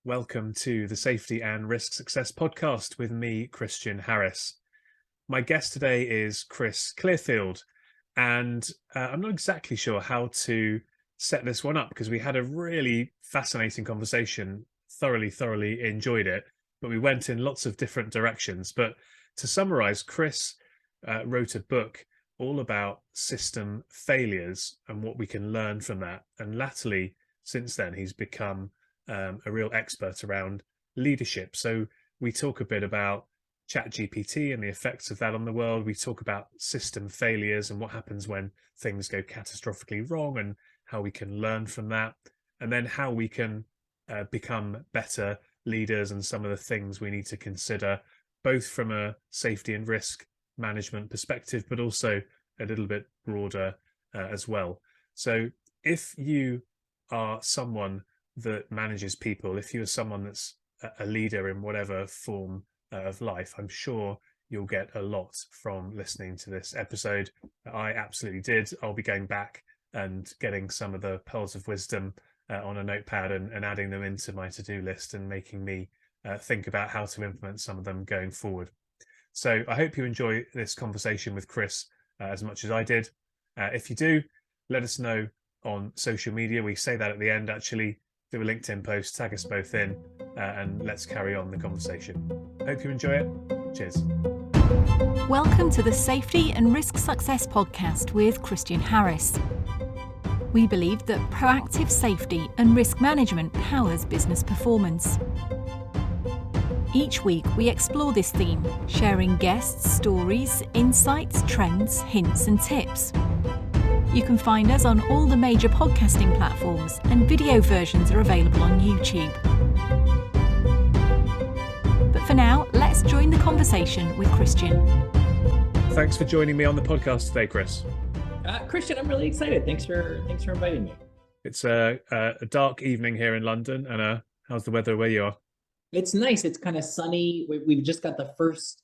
Welcome to the Safety and Risk Success podcast with me, Christian Harris. My guest today is Chris Clearfield, and I'm not exactly sure how to set this one up because we had a really fascinating conversation, thoroughly enjoyed it, but we went in lots of different directions. But to summarize, Chris wrote a book all about system failures and what we can learn from that. And latterly, since then, he's become a real expert around leadership. So we talk a bit about ChatGPT and the effects of that on the world. We talk about system failures and what happens when things go catastrophically wrong and how we can learn from that, and then how we can become better leaders and some of the things we need to consider, both from a safety and risk management perspective, but also a little bit broader as well. So if you are someone that manages people, if you're someone that's a leader in whatever form of life, I'm sure you'll get a lot from listening to this episode. I absolutely did. I'll be going back and getting some of the pearls of wisdom on a notepad and adding them into my to-do list and making me think about how to implement some of them going forward. So I hope you enjoy this conversation with Chris as much as I did. If you do, let us know on social media. We say that at the end, actually. Do a LinkedIn post, tag us both in, and let's carry on the conversation. Hope you enjoy it. Cheers. Welcome to the Safety and Risk Success podcast with Christian Harris. We believe that proactive safety and risk management powers business performance. Each week we explore this theme, sharing guests, stories, insights, trends, hints and tips. You can find us on all the major podcasting platforms, and video versions are available on YouTube. But for now, let's join the conversation with Christian. Thanks for joining me on the podcast today, Chris. Christian, I'm really excited. Thanks for inviting me. It's a dark evening here in London, and how's the weather where you are? It's nice. It's kind of sunny. We've just got the first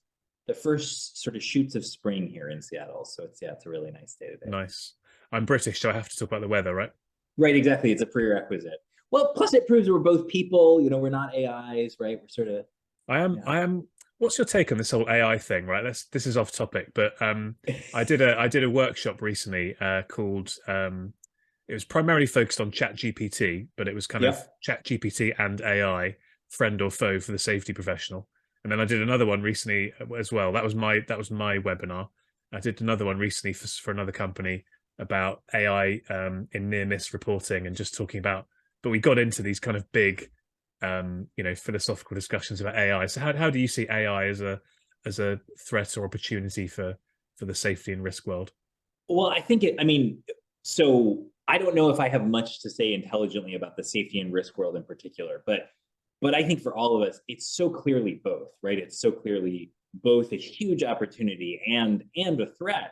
sort of shoots of spring here in Seattle. So it's a really nice day today. Nice. I'm British, so I have to talk about the weather, right? Right, exactly. It's a prerequisite. Well, plus it proves we're both people. We're not AIs, right? We're sort of. I am. What's your take on this whole AI thing? Right, this is off topic, but I did a workshop recently called. It was primarily focused on ChatGPT, but it was kind of ChatGPT and AI, friend or foe for the safety professional. And then I did another one recently as well. That was my webinar. I did another one recently for another company about AI in near miss reporting, and just talking about, but we got into these kind of big philosophical discussions about AI. So how do you see AI as a threat or opportunity for the safety and risk world? Well, I think so I don't know if I have much to say intelligently about the safety and risk world in particular, but I think for all of us, it's so clearly both, right? It's so clearly both a huge opportunity and a threat.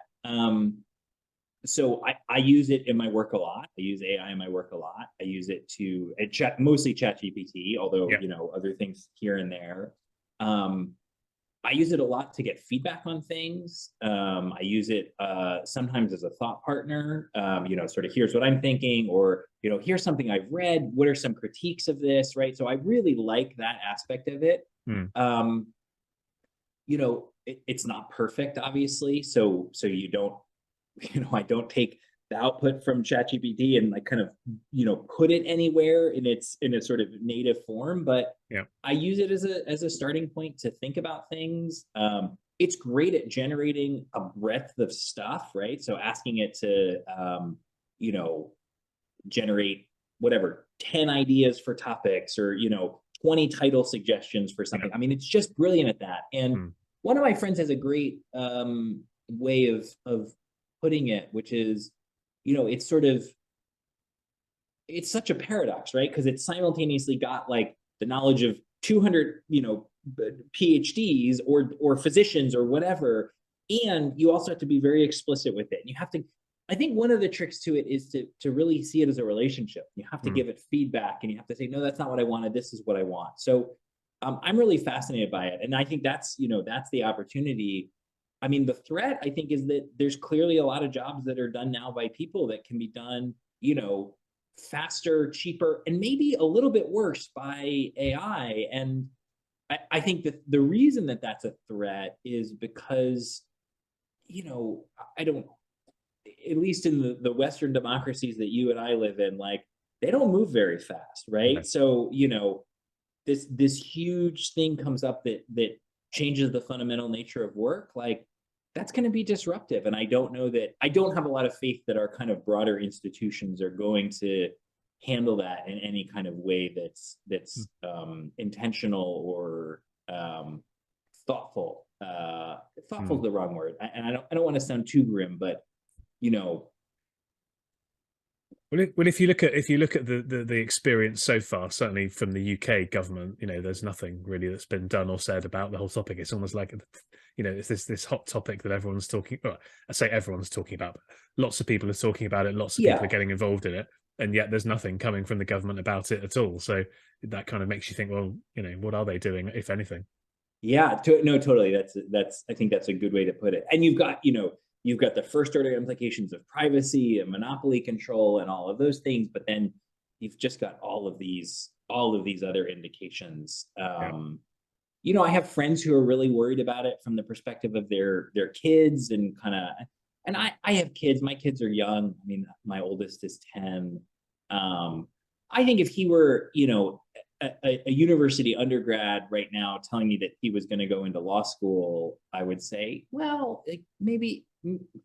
So I use it in my work a lot. I use AI in my work a lot. I use it to mostly ChatGPT, although other things here and there. I use it a lot to get feedback on things. I use it sometimes as a thought partner. Sort of here's what I'm thinking, or here's something I've read. What are some critiques of this, right? So I really like that aspect of it. It's not perfect, obviously. So you don't. I don't take the output from ChatGPT and kind of, put it anywhere in its sort of native form, but I use it as a starting point to think about things. It's great at generating a breadth of stuff, right? So asking it to, generate whatever, 10 ideas for topics, or, 20 title suggestions for something. I mean, it's just brilliant at that. And one of my friends has a great way of putting it, which is, it's such a paradox, right? Because it's simultaneously got the knowledge of 200, PhDs or physicians or whatever, and you also have to be very explicit with it. And you have to, I think one of the tricks to it is to really see it as a relationship. You have to give it feedback, and you have to say, no, that's not what I wanted. This is what I want. So I'm really fascinated by it. And I think that's the opportunity. I mean, the threat, I think, is that there's clearly a lot of jobs that are done now by people that can be done, faster, cheaper, and maybe a little bit worse by AI. And I think that the reason that that's a threat is because, I don't, at least in the Western democracies that you and I live in, like, they don't move very fast, right? Right. So, this huge thing comes up that changes the fundamental nature of work, like, that's going to be disruptive. And I don't have a lot of faith that our kind of broader institutions are going to handle that in any kind of way that's intentional or thoughtful. Thoughtful is the wrong word, and I don't want to sound too grim, but Well, if you look at the experience so far, certainly from the UK government, there's nothing really that's been done or said about the whole topic. It's almost like, it's this hot topic that everyone's talking. Well, I say everyone's talking about, but lots of people are talking about it. Lots of people are getting involved in it, and yet there's nothing coming from the government about it at all. So that kind of makes you think, well, what are they doing, if anything? Yeah, no, totally. I think that's a good way to put it. And you've got the first order implications of privacy and monopoly control and all of those things, but then you've just got all of these other indications. I have friends who are really worried about it from the perspective of their kids and I have kids. My kids are young. I mean, my oldest is 10. I think if he were, a university undergrad right now telling me that he was going to go into law school, I would say, well, maybe,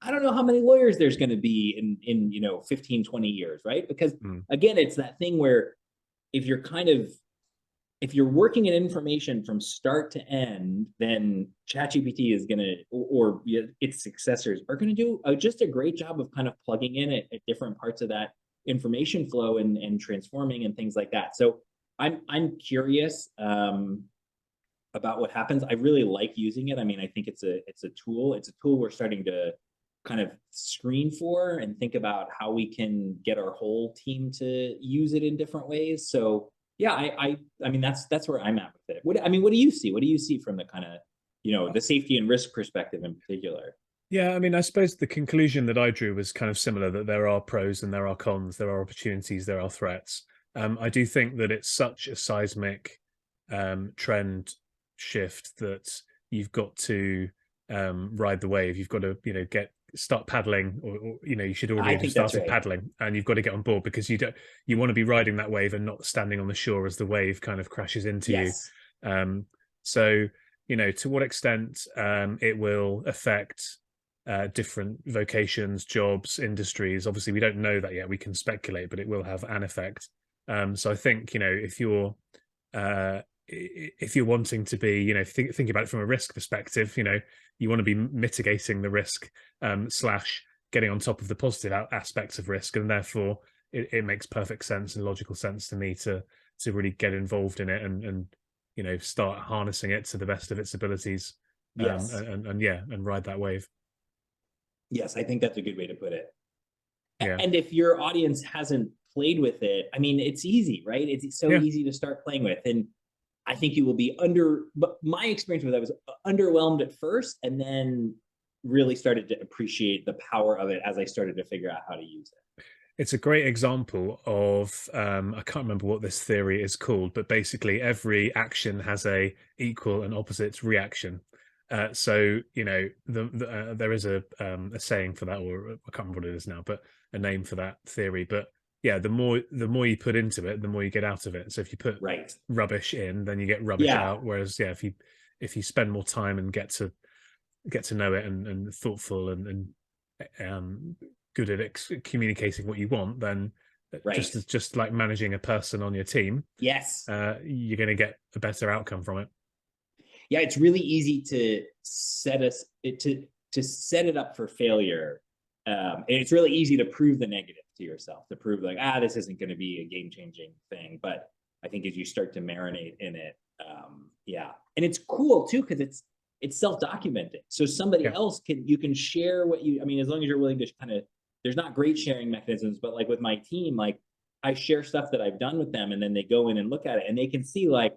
I don't know how many lawyers there's going to be in 15, 20 years, right? Because again, it's that thing where if you're working in information from start to end, then ChatGPT is going to, or its successors are going to do just a great job of kind of plugging in at different parts of that information flow and transforming and things like that. So I'm curious about what happens. I really like using it. I mean, I think it's a tool. It's a tool we're starting to kind of screen for and think about how we can get our whole team to use it in different ways. So yeah, I mean, that's where I'm at with it. What do you see? What do you see from the kind of, the safety and risk perspective in particular? Yeah, I mean, I suppose the conclusion that I drew was kind of similar, that there are pros and there are cons, there are opportunities, there are threats. I do think that it's such a seismic trend shift that you've got to ride the wave. You've got to, start paddling, or you should already have started paddling, and you've got to get on board, because you want to be riding that wave and not standing on the shore as the wave kind of crashes into you. So, to what extent it will affect different vocations, jobs, industries. Obviously, we don't know that yet. We can speculate, but it will have an effect. So I think, if you're wanting to be, thinking about it from a risk perspective, you want to be mitigating the risk / getting on top of the positive aspects of risk, and therefore it makes perfect sense and logical sense to me to really get involved in it and start harnessing it to the best of its abilities. And ride that wave. Yes, I think that's a good way to put it. Yeah. And if your audience hasn't played with it, I mean, it's easy, right? It's so easy to start playing with. And I think you will be but my experience with that was underwhelmed at first, and then really started to appreciate the power of it as I started to figure out how to use it. It's a great example of, I can't remember what this theory is called, but basically every action has a equal and opposite reaction. So there is a saying for that, or I can't remember what it is now, but a name for that theory. But yeah, the more you put into it, the more you get out of it. So if you put rubbish in, then you get rubbish out. Whereas if you spend more time and get to know it and thoughtful and good at communicating what you want, then just like managing a person on your team, you're going to get a better outcome from it. Yeah, it's really easy to set it up for failure. And it's really easy to prove the negative to yourself, to prove like, this isn't going to be a game-changing thing. But I think as you start to marinate in it, and it's cool too, because it's self-documenting. So somebody else you can share as long as you're willing to kind of, there's not great sharing mechanisms, but like with my team, like I share stuff that I've done with them, and then they go in and look at it, and they can see like,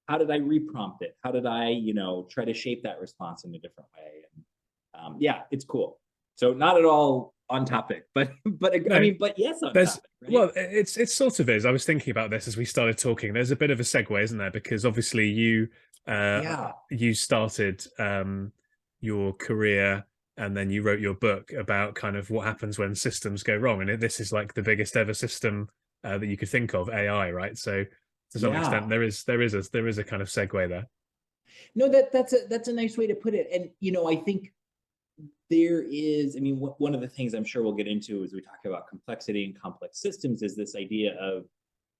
how did I reprompt it? How did I, try to shape that response in a different way? And it's cool. So not at all on topic, but I No, mean, but yes, on there's topic, right? well, it's sort of is. I was thinking about this as we started talking. There's a bit of a segue, isn't there? Because obviously Yeah. you started your career and then you wrote your book about kind of what happens when systems go wrong, and this is like the biggest ever system that you could think of, AI, right? So to some extent, Yeah. there is a kind of segue there. No, that's a nice way to put it. And I think there is, I mean, one of the things I'm sure we'll get into as we talk about complexity and complex systems is this idea of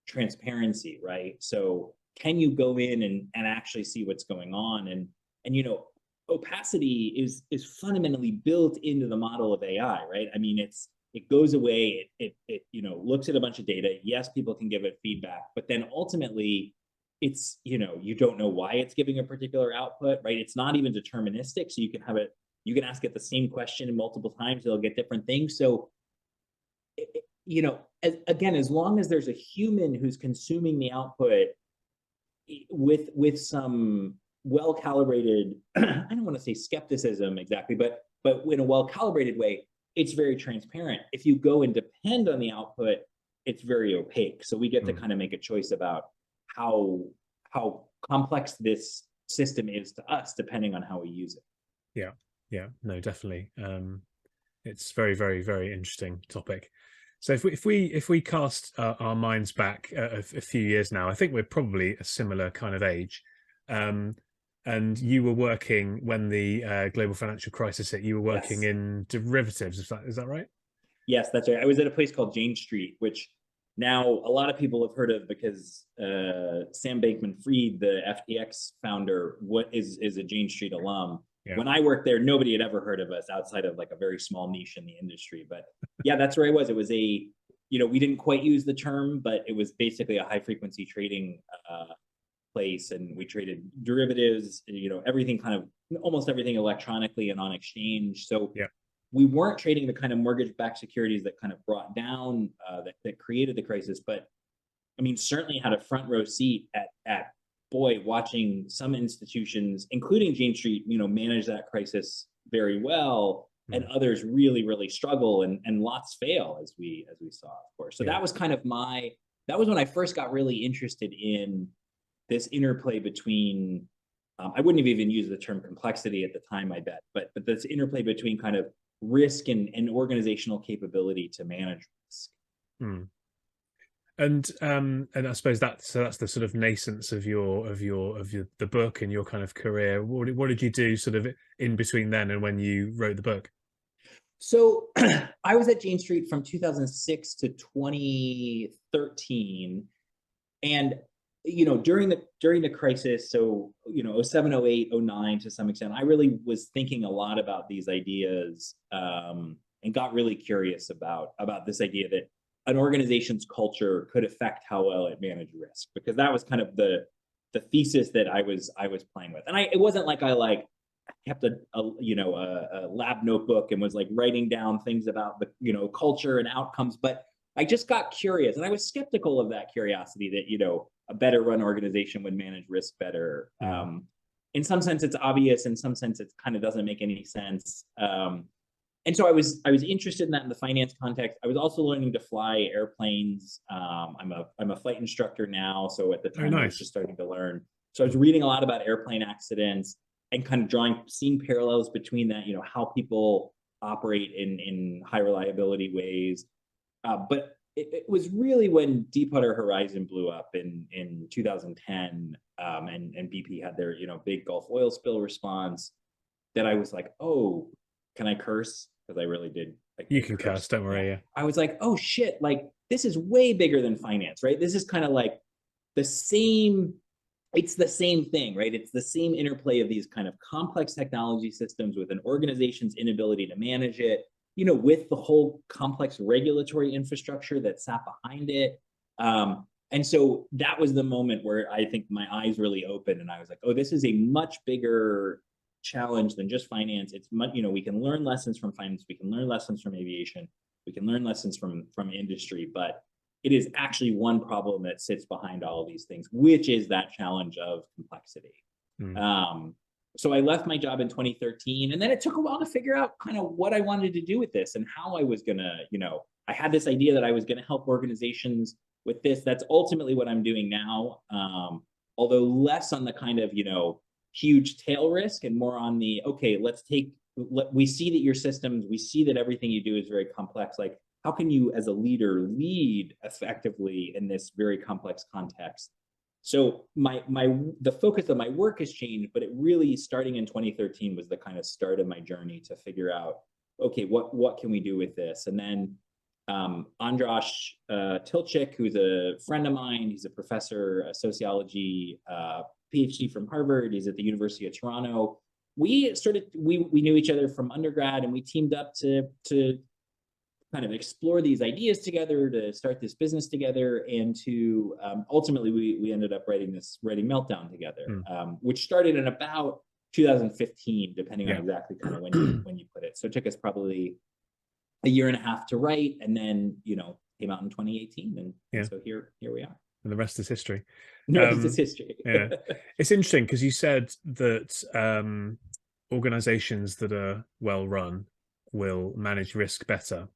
transparency, right? So can you go in and actually see what's going on? And opacity is fundamentally built into the model of AI, right? I mean, it goes away, it looks at a bunch of data. Yes, people can give it feedback, but then ultimately it's, you don't know why it's giving a particular output, right? It's not even deterministic. So you can ask it the same question multiple times, it'll get different things. So, again, as long as there's a human who's consuming the output with some well-calibrated, I don't want to say skepticism exactly, but in a well-calibrated way, it's very transparent. If you go and depend on the output, it's very opaque. So we get to kind of make a choice about how complex this system is to us, depending on how we use it. Yeah, no, definitely. It's very, very, very interesting topic. So if we cast our minds back a few years now, I think we're probably a similar kind of age. And you were working when the global financial crisis hit. You were working Yes. in derivatives. Is that right? Yes, that's right. I was at a place called Jane Street, which now a lot of people have heard of because Sam Bankman-Fried, the FTX founder, is a Jane Street alum. Yeah. When I worked there, nobody had ever heard of us outside of like a very small niche in the industry. But yeah, that's where I was. It was we didn't quite use the term, but it was basically a high frequency trading place, and we traded derivatives, everything kind of almost everything electronically and on exchange. So Yeah. we weren't trading the kind of mortgage-backed securities that kind of brought down that created the crisis, but I mean, certainly had a front row seat at watching some institutions, including Jane Street, manage that crisis very well, and others really, really struggle and lots fail, as we saw, of course. So that was kind of that was when I first got really interested in this interplay between, I wouldn't have even used the term complexity at the time, I bet, but this interplay between kind of risk and organizational capability to manage risk. And I suppose that's the sort of nascence of the book and your kind of career. What did you do sort of in between then and when you wrote the book? So I was at Jane Street from 2006 to 2013, and during the crisis, so 07, 08, 09 to some extent, I really was thinking a lot about these ideas, and got really curious about this idea that an organization's culture could affect how well it managed risk, because that was kind of the thesis that I was playing with. And it wasn't like I kept a lab notebook and was like writing down things about the culture and outcomes, but I just got curious, and I was skeptical of that curiosity that a better run organization would manage risk better. In some sense it's obvious, in some sense it kind of doesn't make any sense. And so I was interested in that in the finance context. I was also learning to fly airplanes. I'm a flight instructor now, so at the time I was just starting to learn. So I was reading a lot about airplane accidents and kind of seeing parallels between that, how people operate in high reliability ways. But it was really when Deepwater Horizon blew up in 2010, and BP had their big Gulf oil spill response, that I was like, oh, can I curse? Because I really did. You can curse, don't worry. Yeah. I was like, oh shit, like this is way bigger than finance, right? This is kind of like it's the same thing, right? It's the same interplay of these kind of complex technology systems with an organization's inability to manage it, with the whole complex regulatory infrastructure that sat behind it. And so that was the moment where I think my eyes really opened, and I was like, oh, this is a much bigger challenge than just finance. It's much, we can learn lessons from finance, we can learn lessons from aviation, we can learn lessons from industry, but it is actually one problem that sits behind all of these things, which is that challenge of complexity. so I left my job in 2013, and then it took a while to figure out kind of what I wanted to do with this and how I was gonna, I had this idea that I was gonna help organizations with this. That's ultimately what I'm doing now. Although less on the kind of, huge tail risk and more on the, okay, we see that your systems, we see that everything you do is very complex. Like, how can you as a leader lead effectively in this very complex context? So the focus of my work has changed, but it really, starting in 2013, was the kind of start of my journey to figure out, okay, what can we do with this? And then Andras Tilchik, who's a friend of mine, he's a professor of sociology, PhD from Harvard, he's at the University of Toronto. We knew each other from undergrad, and we teamed up to kind of explore these ideas together, to start this business together, and to ultimately we ended up writing Meltdown together, which started in about 2015, depending on exactly kind of when you put it. So it took us probably a year and a half to write, and then came out in 2018, and so here we are. And the rest is history. The rest is history. Yeah, it's interesting because you said that organizations that are well run will manage risk better.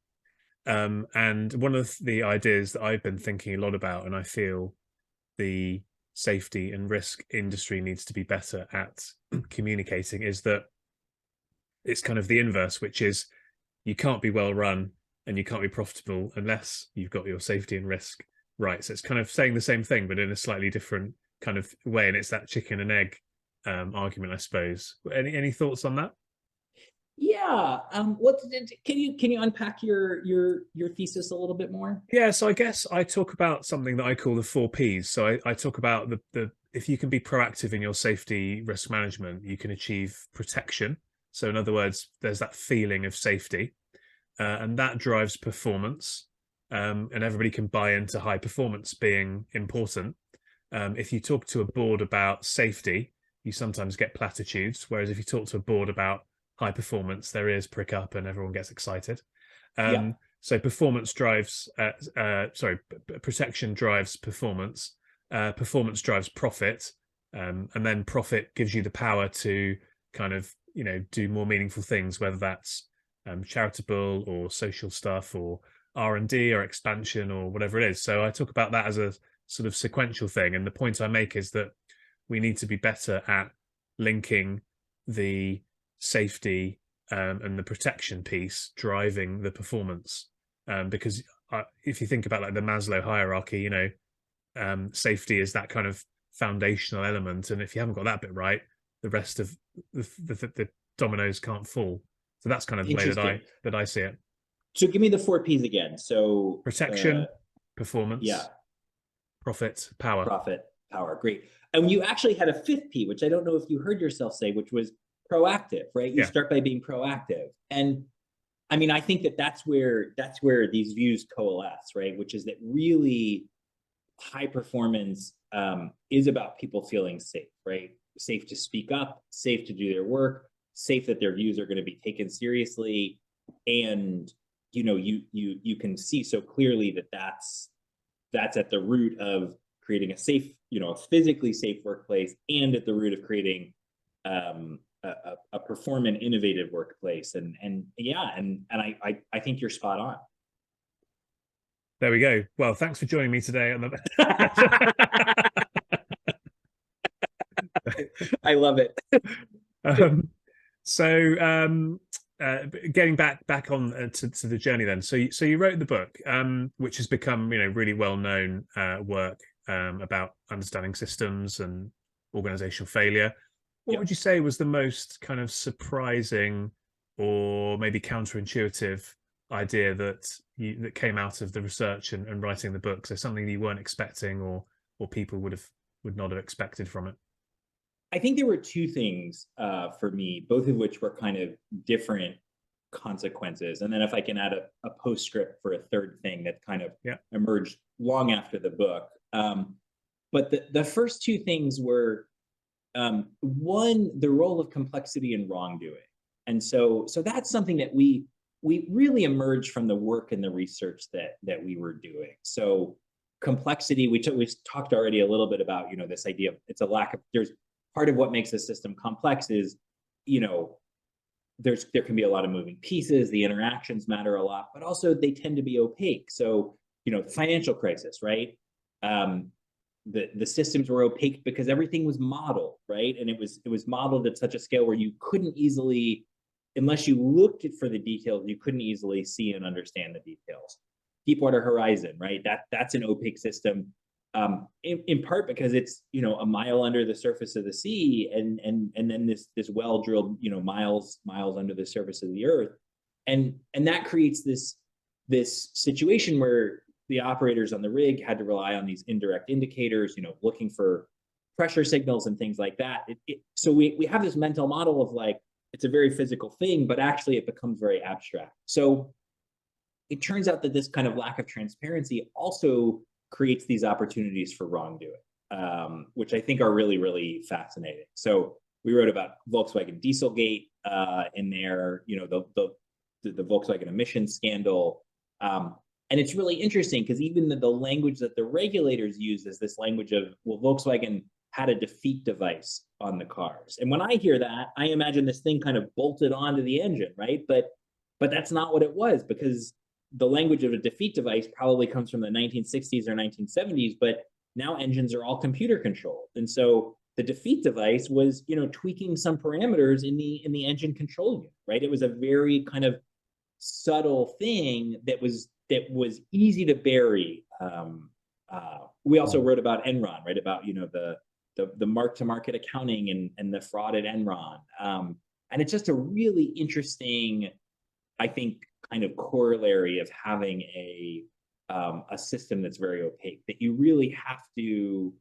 And one of the ideas that I've been thinking a lot about, and I feel the safety and risk industry needs to be better at communicating, is that it's kind of the inverse, which is you can't be well run and you can't be profitable unless you've got your safety and risk right. So it's kind of saying the same thing, but in a slightly different kind of way. And it's that chicken and egg argument, I suppose. Any thoughts on that? Yeah. Can you unpack your thesis a little bit more? Yeah. So I guess I talk about something that I call the 4 Ps. So I talk about the if you can be proactive in your safety risk management, you can achieve protection. So in other words, there's that feeling of safety, and that drives performance. And everybody can buy into high performance being important. If you talk to a board about safety, you sometimes get platitudes. Whereas if you talk to a board about high performance, their ears prick up and everyone gets excited. So performance drives, protection drives performance. Performance drives profit. And then profit gives you the power to kind of, do more meaningful things, whether that's charitable or social stuff or R&D or expansion or whatever it is. So I talk about that as a sort of sequential thing. And the point I make is that we need to be better at linking the safety and the protection piece driving the performance. Because if you think about like the Maslow hierarchy, safety is that kind of foundational element. And if you haven't got that bit right, the rest of the dominoes can't fall. So that's kind of the way that I see it. So give me the 4 Ps again. So protection, performance, profit, power. Profit, power. Great. And you actually had a 5th P, which I don't know if you heard yourself say, which was proactive, right? You start by being proactive. And I mean, I think that's where these views coalesce, right? Which is that really high performance is about people feeling safe, right? Safe to speak up, safe to do their work, safe that their views are going to be taken seriously. And you can see so clearly that that's at the root of creating a safe, a physically safe workplace, and at the root of creating a perform and innovative workplace. And I think you're spot on. There we go. Well, thanks for joining me today on the I love it. Getting back on to the journey then. So you wrote the book, which has become really well known work about understanding systems and organizational failure. What would you say was the most kind of surprising or maybe counterintuitive idea that came out of the research and writing the book? So something you weren't expecting or people would not have expected from it? I think there were 2 things for me, both of which were kind of different consequences. And then if I can add a postscript for a 3rd thing that kind of emerged long after the book. But the first 2 things were, one, the role of complexity in wrongdoing. And so that's something that we really emerged from the work and the research that we were doing. So complexity, we talked already a little bit about, this idea of there's part of what makes the system complex is, there can be a lot of moving pieces, the interactions matter a lot, but also they tend to be opaque. So, financial crisis, right? The systems were opaque because everything was modeled, right? And it was modeled at such a scale where you couldn't easily, unless you looked for the details, you couldn't easily see and understand the details. Deepwater Horizon, right? That's an opaque system, in part because it's a mile under the surface of the sea, and then this well drilled miles under the surface of the earth, and that creates this situation where the operators on the rig had to rely on these indirect indicators, looking for pressure signals and things like that. So we have this mental model of like, it's a very physical thing, but actually it becomes very abstract. So it turns out that this kind of lack of transparency also creates these opportunities for wrongdoing, which I think are really, really fascinating. So we wrote about Volkswagen Dieselgate in there, the Volkswagen emissions scandal. And it's really interesting because even the language that the regulators use is this language of, well, Volkswagen had a defeat device on the cars. And when I hear that, I imagine this thing kind of bolted onto the engine, right? But that's not what it was, because the language of a defeat device probably comes from the 1960s or 1970s, but now engines are all computer controlled. And so the defeat device was, tweaking some parameters in the engine control unit, right? It was a very kind of subtle thing that was easy to bury. We also wrote about Enron, right? About the mark-to-market accounting and the fraud at Enron, and it's just a really interesting, I think, kind of corollary of having a system that's very opaque, that you really have to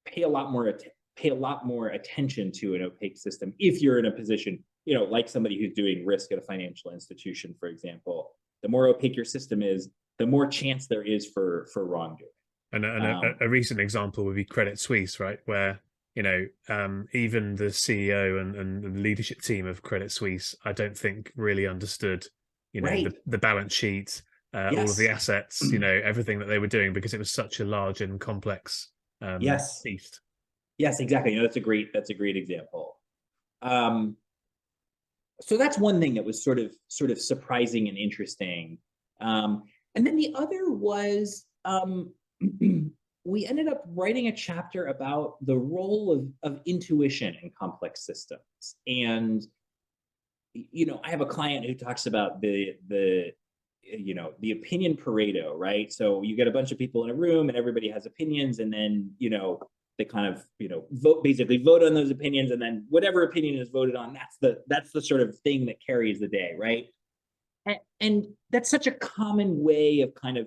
pay a lot more attention to an opaque system if you're in a position, like somebody who's doing risk at a financial institution, for example. The more opaque your system is, the more chance there is for wrongdoing. And a recent example would be Credit Suisse, right? Where, even the CEO and the leadership team of Credit Suisse, I don't think really understood, right. the balance sheet, Yes. all of the assets, everything that they were doing, because it was such a large and complex yes. beast. Yes, exactly. That's a great example. So that's one thing that was sort of surprising and interesting. And then the other was, we ended up writing a chapter about the role of intuition in complex systems. And, I have a client who talks about the opinion Pareto, right? So you get a bunch of people in a room and everybody has opinions, and then, they kind of, vote on those opinions, and then whatever opinion is voted on, that's the sort of thing that carries the day, right? And that's such a common way of kind of,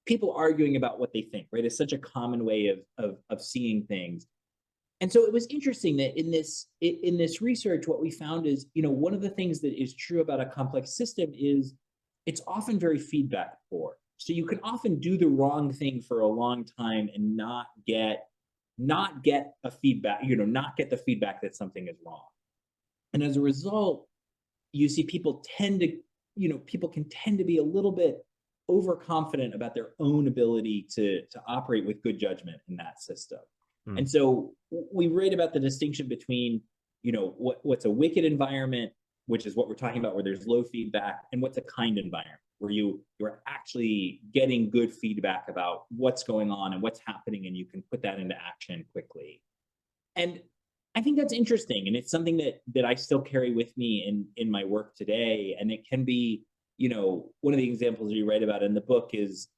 people arguing about what they think, right? It's such a common way of seeing things. And so it was interesting that in this research, what we found is, one of the things that is true about a complex system is it's often very feedback poor. So you can often do the wrong thing for a long time and not get a feedback, not get the feedback that something is wrong. And as a result, you see people can tend to be a little bit overconfident about their own ability to operate with good judgment in that system. And so we write about the distinction between, what's a wicked environment, which is what we're talking about, where there's low feedback, and what's a kind environment, where you're actually getting good feedback about what's going on and what's happening, and you can put that into action quickly. And I think that's interesting, and it's something that I still carry with me in my work today. And it can be, one of the examples you write about in the book is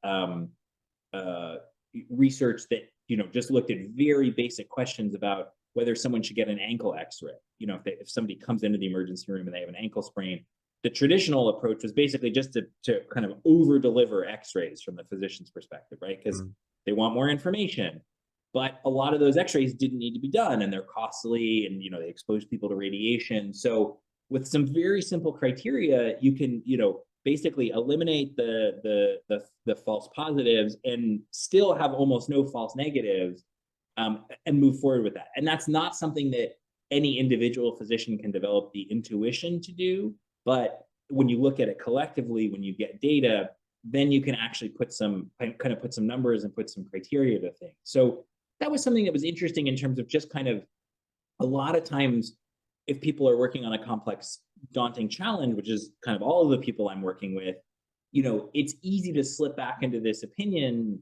research that just looked at very basic questions about whether someone should get an ankle X-ray. If somebody comes into the emergency room and they have an ankle sprain, the traditional approach was basically just to kind of over deliver X-rays from the physician's perspective, right? Because they want more information. But a lot of those X-rays didn't need to be done, and they're costly, and they expose people to radiation. So with some very simple criteria, you can basically eliminate the false positives and still have almost no false negatives, and move forward with that. And that's not something that any individual physician can develop the intuition to do. But when you look at it collectively, when you get data, then you can actually put some numbers and put some criteria to things. So that was something that was interesting in terms of just kind of a lot of times if people are working on a complex, daunting challenge, which is kind of all of the people I'm working with, it's easy to slip back into this opinion,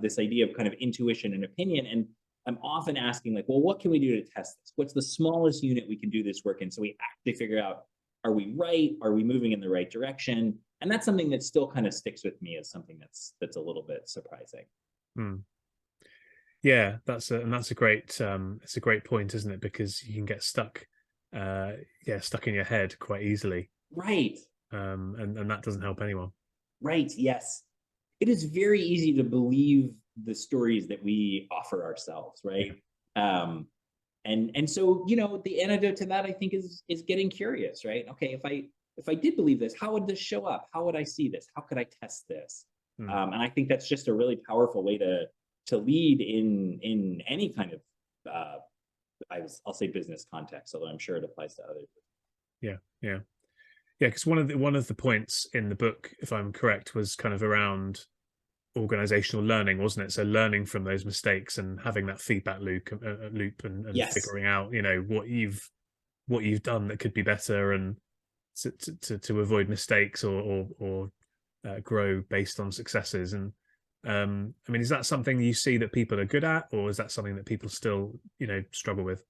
this idea of kind of intuition and opinion. And I'm often asking, like, well, what can we do to test this? What's the smallest unit we can do this work in? So we actually figure out, are we right? Are we moving in the right direction? And that's something that still kind of sticks with me as something that's a little bit surprising. Hmm. Yeah, that's a great it's a great point, isn't it? Because you can get stuck stuck in your head quite easily. Right. And that doesn't help anyone. Right. Yes. It is very easy to believe the stories that we offer ourselves, right? And so, the antidote to that, I think, is getting curious, right? Okay, if I did believe this, how would this show up? How would I see this? How could I test this? And I think that's just a really powerful way to lead in any kind of I'll say business context, although I'm sure it applies to others. Yeah. Because one of the points in the book, if I'm correct, was kind of around organizational learning, wasn't it? So learning from those mistakes and having that feedback loop and Yes. figuring out, what you've done that could be better, and to avoid mistakes or grow based on successes. And I mean, is that something you see that people are good at, or is that something that people still, struggle with?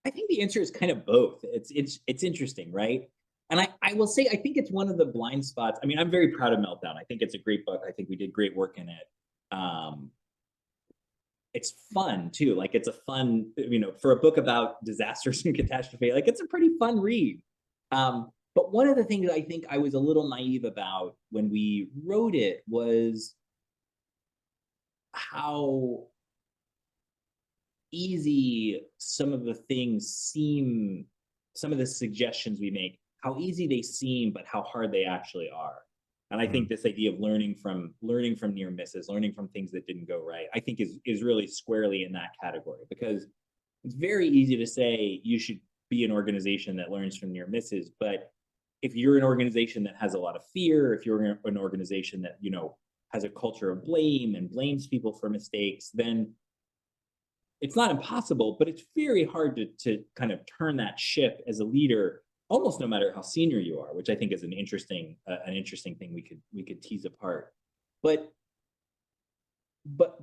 I think the answer is kind of both. It's interesting, right? And I will say I think it's one of the blind spots. I mean, I'm very proud of Meltdown. I think it's a great book. I think we did great work in it. It's fun too. Like, it's a fun, for a book about disasters and catastrophe, like, it's a pretty fun read. But one of the things I think I was a little naive about when we wrote it was how easy some of the things seem, some of the suggestions we make, how easy they seem, but how hard they actually are. And I think this idea of learning from near misses, learning from things that didn't go right, I think is really squarely in that category, because it's very easy to say you should be an organization that learns from near misses. But if you're an organization that has a lot of fear, if you're an organization that, has a culture of blame and blames people for mistakes, then it's not impossible, but it's very hard to kind of turn that ship as a leader, almost no matter how senior you are, which I think is an interesting thing we could tease apart. But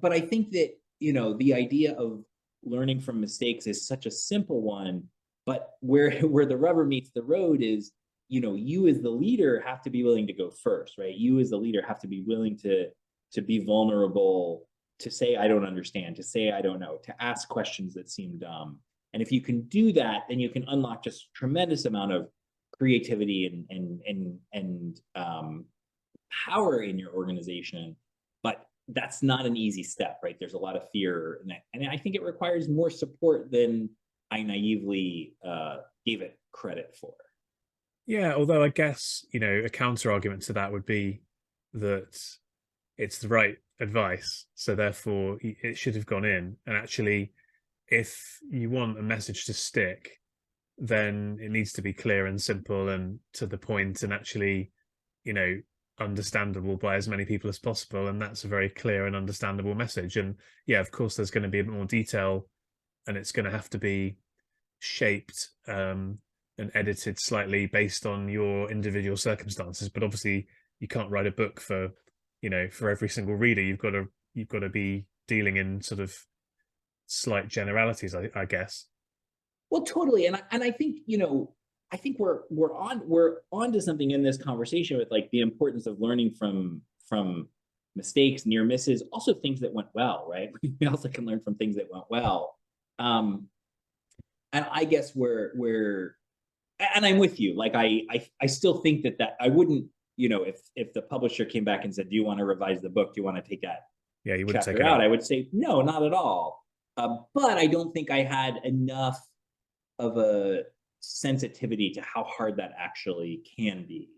I think that, the idea of learning from mistakes is such a simple one, but where the rubber meets the road is, you as the leader have to be willing to go first, right? You as the leader have to be willing to be vulnerable, to say, I don't understand, to say, I don't know, to ask questions that seem dumb. And if you can do that, then you can unlock just a tremendous amount of creativity and power in your organization. But that's not an easy step, right? There's a lot of fear in that. And I think it requires more support than I naively gave it credit for. Yeah, although I guess, a counter argument to that would be that it's the right advice, so therefore it should have gone in. And actually, if you want a message to stick, then it needs to be clear and simple and to the point, and actually, understandable by as many people as possible. And that's a very clear and understandable message. And yeah, of course, there's going to be a bit more detail, and it's going to have to be shaped and edited slightly based on your individual circumstances. But obviously, you can't write a book for every single reader. You've got to be dealing in sort of slight generalities, I guess. Well, totally. And I think, I think we're on to something in this conversation with, like, the importance of learning from mistakes, near misses, also things that went well, right? We also can learn from things that went well. And I guess and I'm with you. Like, I still think that I wouldn't, if the publisher came back and said, do you want to revise the book? Do you want to take that you wouldn't chapter take it out? I would say, no, not at all. But I don't think I had enough of a sensitivity to how hard that actually can be.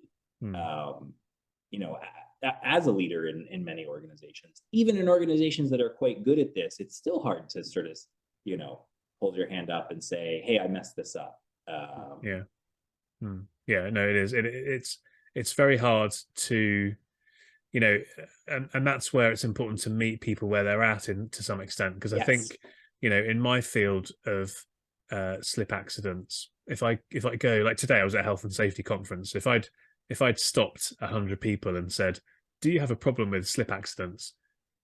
As a leader in many organizations, even in organizations that are quite good at this, it's still hard to sort of, hold your hand up and say, hey, I messed this up. No, it is. It's very hard to you know, and that's where it's important to meet people where they're at to some extent, because I Yes. think, you know, in my field of slip accidents, if I go, like today I was at a health and safety conference, if I'd stopped 100 people and said, do you have a problem with slip accidents,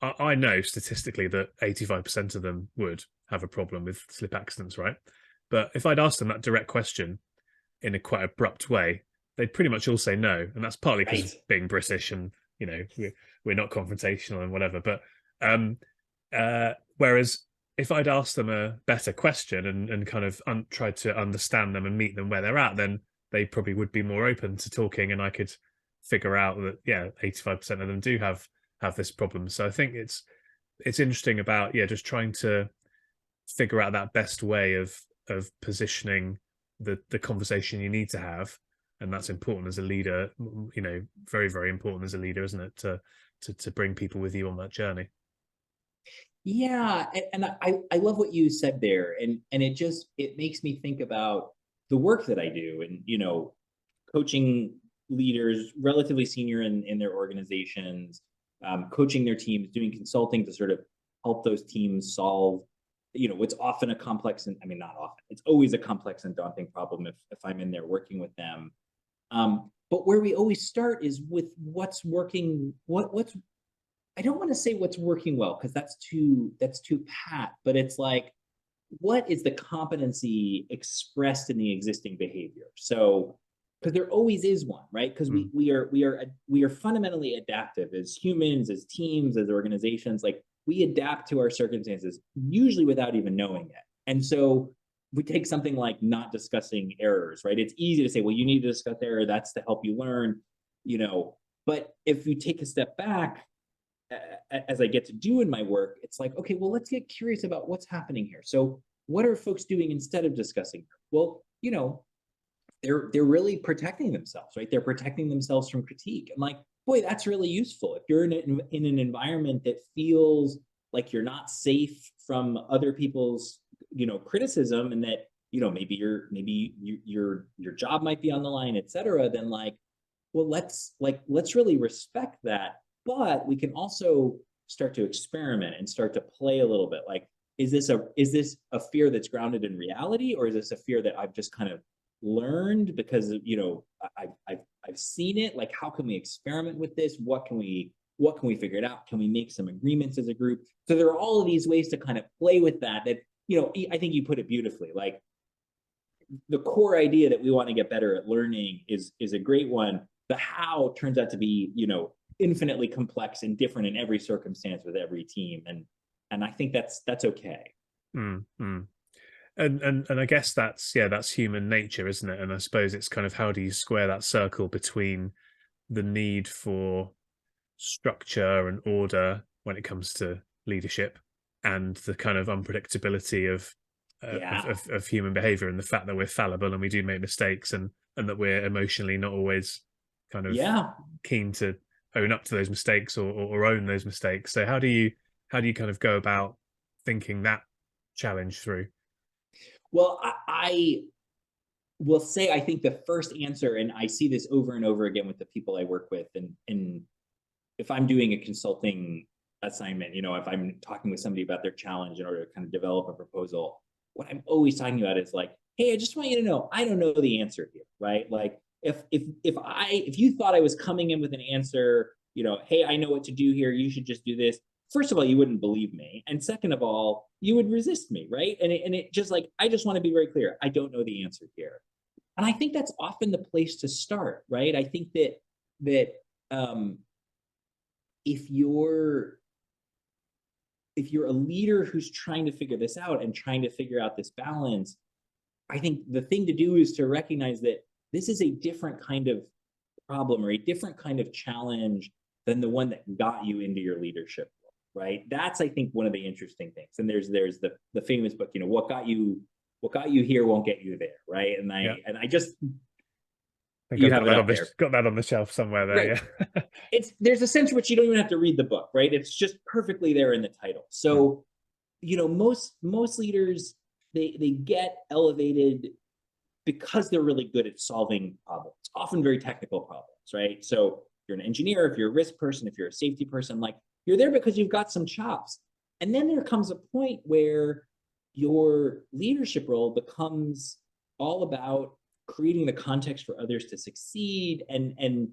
I know statistically that 85% of them would have a problem with slip accidents, right? But if I'd asked them that direct question in a quite abrupt way, they'd pretty much all say no, and that's partly because Right. of being British, and you know, we're not confrontational and whatever. But um, whereas if I'd asked them a better question and kind of tried to understand them and meet them where they're at, then they probably would be more open to talking, and I could figure out that, yeah, 85% of them do have this problem. So I think it's interesting about, yeah, just trying to figure out that best way of positioning the conversation you need to have, and that's important as a leader. You know, very, very important as a leader, isn't it, to bring people with you on that journey. Yeah, and I love what you said there, and it makes me think about the work that I do, and coaching leaders relatively senior in their organizations, coaching their teams, doing consulting to sort of help those teams solve what's often a complex, and I mean, not often, it's always a complex and daunting problem if I'm in there working with them. But where we always start is with what's working, what's I don't want to say what's working well, because that's too pat, but it's like, what is the competency expressed in the existing behavior? So, because there always is one, right? Because we are fundamentally adaptive as humans, as teams, as organizations. Like, we adapt to our circumstances, usually without even knowing it. And so we take something like not discussing errors, right? It's easy to say, well, you need to discuss error, that's to help you learn, but if you take a step back, as I get to do in my work, it's like, okay, well, let's get curious about what's happening here. So what are folks doing instead of discussing? Well, they're really protecting themselves, right? They're protecting themselves from critique. I'm like, boy, that's really useful. If you're in an environment that feels like you're not safe from other people's, criticism, and that, maybe your job might be on the line, et cetera, then like, well, let's really respect that. But we can also start to experiment and start to play a little bit. Like, is this a fear that's grounded in reality, or is this a fear that I've just kind of learned because I've seen it? Like, how can we experiment with this? What can we figure it out? Can we make some agreements as a group? So there are all of these ways to kind of play with that. I think you put it beautifully. Like, the core idea that we want to get better at learning is a great one. The how turns out to be, infinitely complex and different in every circumstance with every team, and I think that's okay. Mm-hmm. And I guess that's human nature, isn't it? And I suppose it's kind of, how do you square that circle between the need for structure and order when it comes to leadership, and the kind of unpredictability of Yeah. human behavior, and the fact that we're fallible and we do make mistakes, and that we're emotionally not always kind of Yeah. keen to own up to those mistakes, or own those mistakes. So how do you kind of go about thinking that challenge through? Well, I will say, I think the first answer, and I see this over and over again with the people I work with, and if I'm doing a consulting assignment, if I'm talking with somebody about their challenge in order to kind of develop a proposal, what I'm always talking about is like, hey, I just want you to know, I don't know the answer here, right? Like, if you thought I was coming in with an answer, hey, I know what to do here, you should just do this. First of all, you wouldn't believe me, and second of all, you would resist me, right? And it just, like, I just want to be very clear, I don't know the answer here. And I think that's often the place to start, right? I think that if you're a leader who's trying to figure this out and trying to figure out this balance, I think the thing to do is to recognize that this is a different kind of problem, or a different kind of challenge than the one that got you into your leadership, right? That's, I think, one of the interesting things. And there's the famous book, what got you here won't get you there, right? And I just, I think you I've have got it that up there. got that on the shelf somewhere there. Right. Yeah. There's a sense in which you don't even have to read the book, right? It's just perfectly there in the title. So, most leaders, they get elevated because they're really good at solving problems, often very technical problems, right? So you're an engineer, if you're a risk person, if you're a safety person, like you're there because you've got some chops. And then there comes a point where your leadership role becomes all about creating the context for others to succeed. And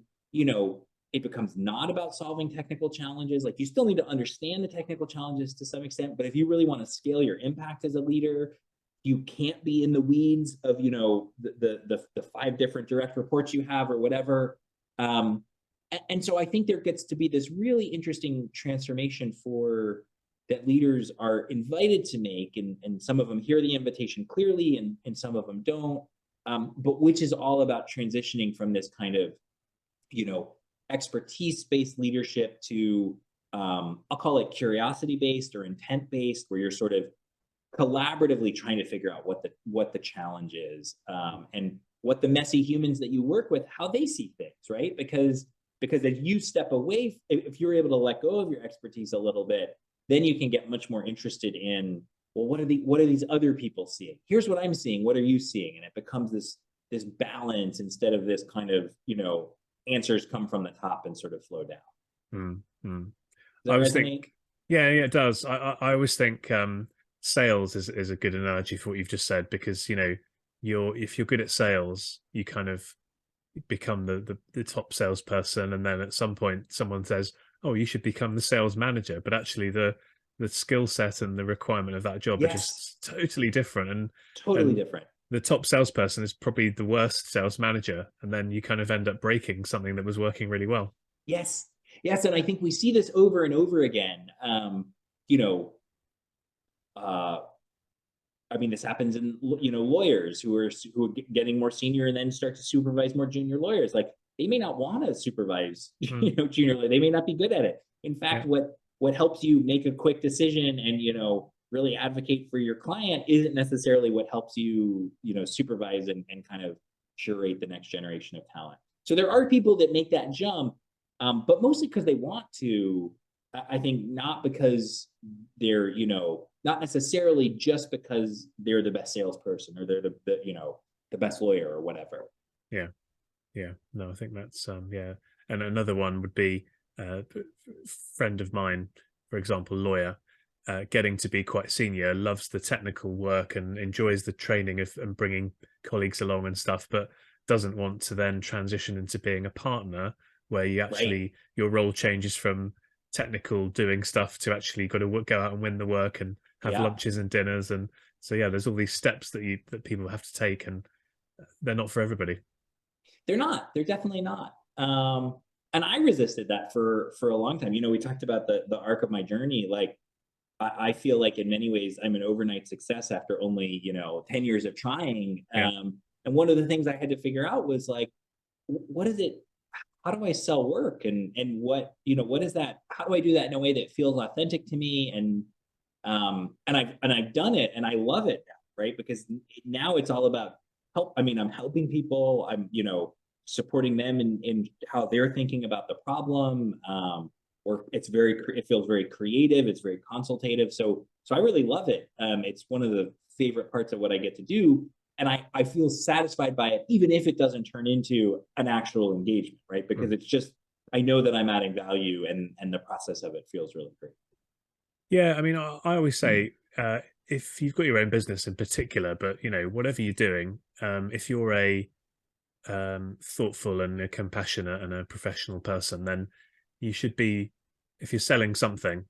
it becomes not about solving technical challenges. Like you still need to understand the technical challenges to some extent, but if you really want to scale your impact as a leader, you can't be in the weeds of the 5 different direct reports you have or whatever. And so I think there gets to be this really interesting transformation that leaders are invited to make, and some of them hear the invitation clearly, and some of them don't. But which is all about transitioning from this kind of expertise-based leadership to I'll call it curiosity-based or intent-based, where you're sort of collaboratively trying to figure out what the challenge is, and what the messy humans that you work with, how they see things, right? Because if you step away, if you're able to let go of your expertise a little bit, then you can get much more interested in, well, what are these other people seeing? Here's what I'm seeing. What are you seeing? And it becomes this balance instead of this kind of, answers come from the top and sort of flow down. Mm-hmm. I always think, yeah, it does. I always think sales is a good analogy for what you've just said, because if you're good at sales, you kind of become the top salesperson, and then at some point someone says, oh, you should become the sales manager, but actually the skill set and the requirement of that job are just totally different, and totally different. The top salesperson is probably the worst sales manager, and then you kind of end up breaking something that was working really well. Yes, and I think we see this over and over again. I mean, this happens in lawyers who are getting more senior and then start to supervise more junior lawyers. Like they may not want to supervise junior lawyer. They may not be good at it. In fact, what helps you make a quick decision and really advocate for your client isn't necessarily what helps you supervise and kind of curate the next generation of talent. So there are people that make that jump, but mostly because they want to. I think not because they're not necessarily just because they're the best salesperson or they're the best lawyer or whatever. Yeah. No, I think that's yeah. And another one would be a friend of mine, for example, lawyer, getting to be quite senior, loves the technical work and enjoys the training and bringing colleagues along and stuff, but doesn't want to then transition into being a partner, where you actually your role changes from technical doing stuff to actually got to go out and win the work and have lunches and dinners. And so there's all these steps that people have to take, and they're not for everybody. They're definitely not. And I resisted that for a long time. We talked about the arc of my journey. Like I feel like in many ways I'm an overnight success after only 10 years of trying. And one of the things I had to figure out was like, what is it? How do I sell work? And what is that? How do I do that in a way that feels authentic to me? And I've done it, and I love it now, right? Because now it's all about help. I mean, I'm helping people. I'm supporting them in how they're thinking about the problem. Or it feels very creative. It's very consultative. So I really love it. It's one of the favorite parts of what I get to do. And I feel satisfied by it, even if it doesn't turn into an actual engagement, right? Because it's just, I know that I'm adding value, and the process of it feels really great. Yeah, I mean, I always say, if you've got your own business in particular, but whatever you're doing, if you're a thoughtful and a compassionate and a professional person, then you should be, if you're selling something,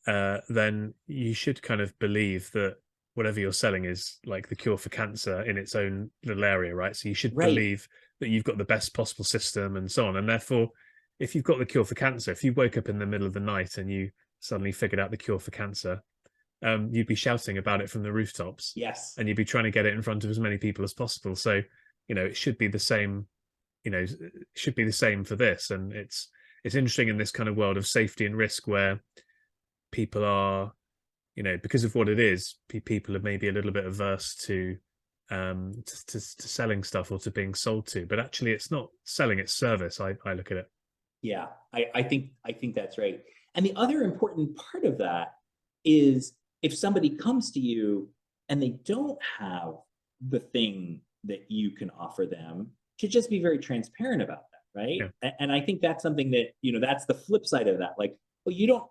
then you should kind of believe that whatever you're selling is like the cure for cancer in its own little area, right? So you should believe that you've got the best possible system and so on. And therefore, if you've got the cure for cancer, if you woke up in the middle of the night and you suddenly figured out the cure for cancer, you'd be shouting about it from the rooftops. Yes. And you'd be trying to get it in front of as many people as possible. So, it should be the same, it should be the same for this. And it's interesting in this kind of world of safety and risk, where people are, because of what it is, people are maybe a little bit averse to selling stuff or to being sold to. But actually, it's not selling; it's service. I look at it. Yeah, I think that's right. And the other important part of that is, if somebody comes to you and they don't have the thing that you can offer them, to just be very transparent about that, right? Yeah. And I think that's something that, that's the flip side of that. Like, well, you don't,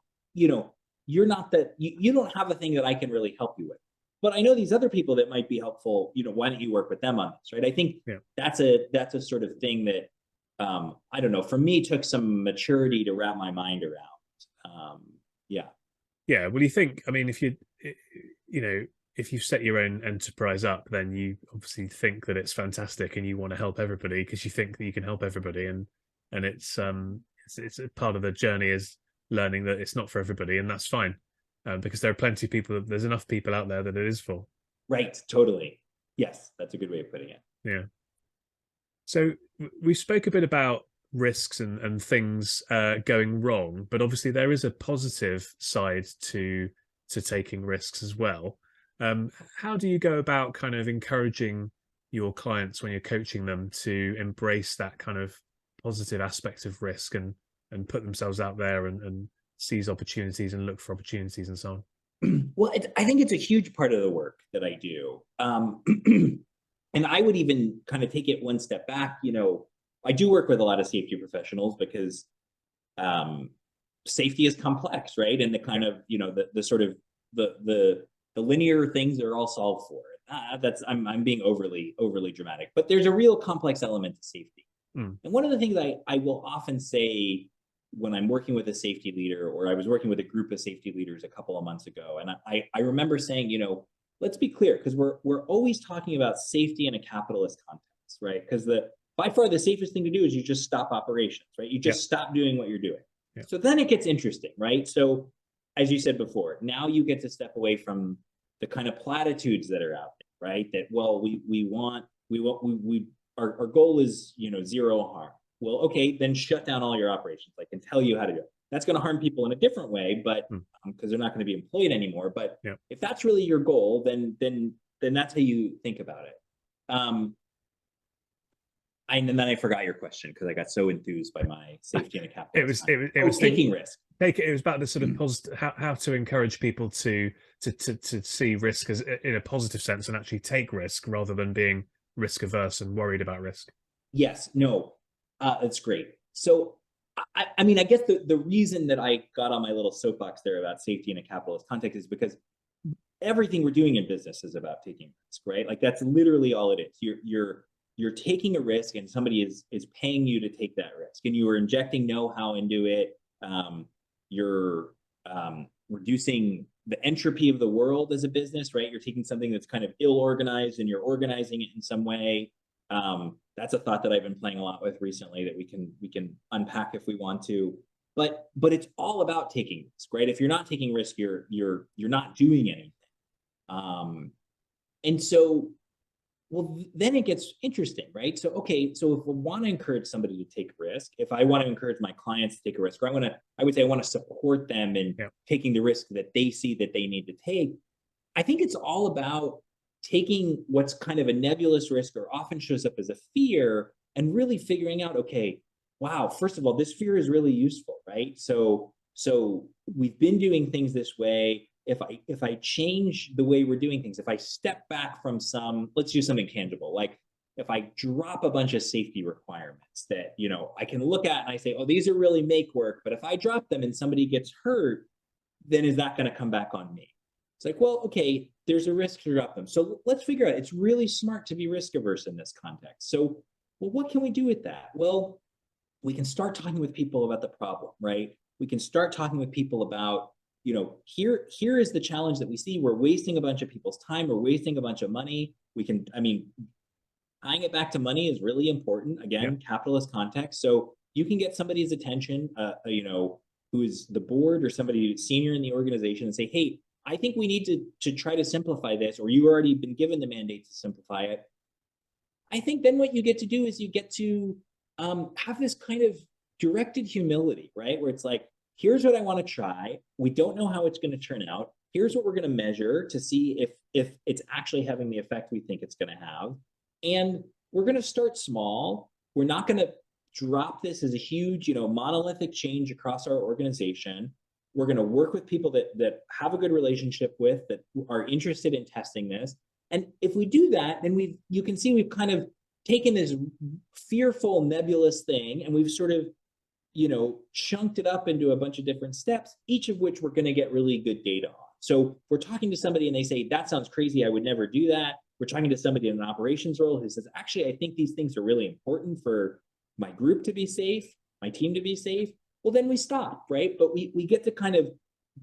you're not that, you don't have a thing that I can really help you with. But I know these other people that might be helpful, why don't you work with them on this, right? I think Yeah. that's a sort of thing that, I don't know, for me, took some maturity to wrap my mind around. Yeah. Yeah. Well, you think, I mean, if you set your own enterprise up, then you obviously think that it's fantastic and you want to help everybody because you think that you can help everybody, and it's a part of the journey is learning that it's not for everybody, and that's fine, because there are plenty of people. There's enough people out there that it is for. Right. Totally. Yes, that's a good way of putting it. Yeah. So we spoke a bit about risks and things going wrong, but obviously there is a positive side to taking risks as well. How do you go about kind of encouraging your clients when you're coaching them to embrace that kind of positive aspect of risk and put themselves out there and seize opportunities and look for opportunities and so on? Well, I think it's a huge part of the work that I do. And I would even kind of take it one step back. I do work with a lot of safety professionals because safety is complex, right? And the kind of, the sort of the linear things are all solved for. I'm being overly dramatic, but there's a real complex element to safety. And one of the things I will often say when I'm working with a safety leader, or I was working with a group of safety leaders a couple of months ago, and I remember saying, let's be clear, because we're always talking about safety in a capitalist context, right? Because by far the safest thing to do is you just stop operations, right? You just stop doing what you're doing. So then it gets interesting, right? So as you said before, now you get to step away from the kind of platitudes that are out there, right? That, well, our goal is, zero harm. Well, okay, then shut down all your operations. I can tell you how to do it. That's going to harm people in a different way, but because they're not going to be employed anymore. But if that's really your goal, then that's how you think about it. And then I forgot your question because I got so enthused by my safety and capital. It was taking risk. It was about the sort of positive, how to encourage people to see risk as in a positive sense and actually take risk rather than being risk averse and worried about risk. Yes, no, that's great. So, I mean, I guess the reason that I got on my little soapbox there about safety in a capitalist context is because everything we're doing in business is about taking risk, right? Like that's literally all it is. You're taking a risk, and somebody is paying you to take that risk, and you are injecting know-how into it. You're reducing the entropy of the world as a business, right? You're taking something that's kind of ill-organized and you're organizing it in some way. That's a thought that I've been playing a lot with recently that we can unpack if we want to. But it's all about taking risk, right? If you're not taking risk, you're not doing anything. And so, well, then it gets interesting, right? So, okay, so if we want to encourage somebody to take risk, if I want to encourage my clients to take a risk, or I would say I want to support them in taking the risk that they see that they need to take, I think it's all about taking what's kind of a nebulous risk or often shows up as a fear and really figuring out, okay, wow, first of all, this fear is really useful, right? So we've been doing things this way. If I change the way we're doing things, if I step back from let's do something tangible, like if I drop a bunch of safety requirements that, I can look at and I say, oh, these are really make work, but if I drop them and somebody gets hurt, then is that going to come back on me? It's like, well, okay, there's a risk to drop them. So let's figure out, it's really smart to be risk averse in this context. So, well, what can we do with that? Well, we can start talking with people about the problem, right? We can start talking with people about, here is the challenge that we see. We're wasting a bunch of people's time. We're wasting a bunch of money. Tying it back to money is really important. Again, capitalist context. So you can get somebody's attention, who is the board or somebody senior in the organization and say, hey, I think we need to try to simplify this, or you already been given the mandate to simplify it. I think then what you get to do is you get to have this kind of directed humility, right? Where it's like, here's what I want to try. We don't know how it's going to turn out. Here's what we're going to measure to see if it's actually having the effect we think it's going to have. And we're going to start small. We're not going to drop this as a huge, monolithic change across our organization. We're going to work with people that have a good relationship with, that are interested in testing this. And if we do that, then you can see we've kind of taken this fearful, nebulous thing, and we've sort of, chunked it up into a bunch of different steps, each of which we're going to get really good data on. So we're talking to somebody and they say, that sounds crazy, I would never do that. We're talking to somebody in an operations role who says, actually, I think these things are really important for my group to be safe, my team to be safe. Well, then we stop, right? But we get to kind of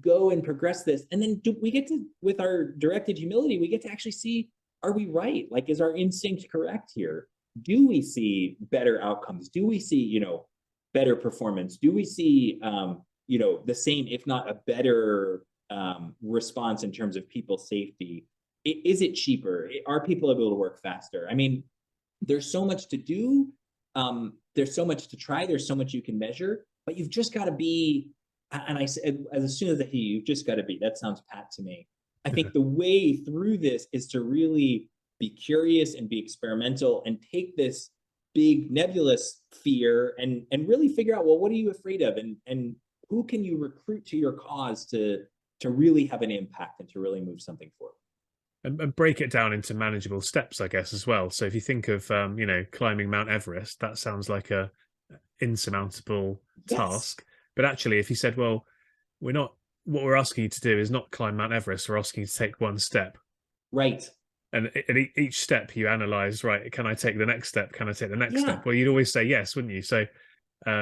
go and progress this. And then we get to, with our directed humility, we get to actually see, are we right? Like, is our instinct correct here? Do we see better outcomes? Do we see, better performance? Do we see, the same, if not a better response in terms of people's safety? Is it cheaper? Are people able to work faster? I mean, there's so much to do. There's so much to try. There's so much you can measure, but you've just got to be, and I said, as soon as I hear you've just got to be, that sounds pat to me. I think the way through this is to really be curious and be experimental and take this big nebulous fear and really figure out, well, what are you afraid of? And who can you recruit to your cause to really have an impact and to really move something forward? And break it down into manageable steps, I guess, as well. So if you think of, climbing Mount Everest, that sounds like a insurmountable task. But actually, if you said, well, what we're asking you to do is not climb Mount Everest, we're asking you to take one step. Right. And at each step you analyze, right, can I take the next step? Can I take the next step? Well, you'd always say yes, wouldn't you? So I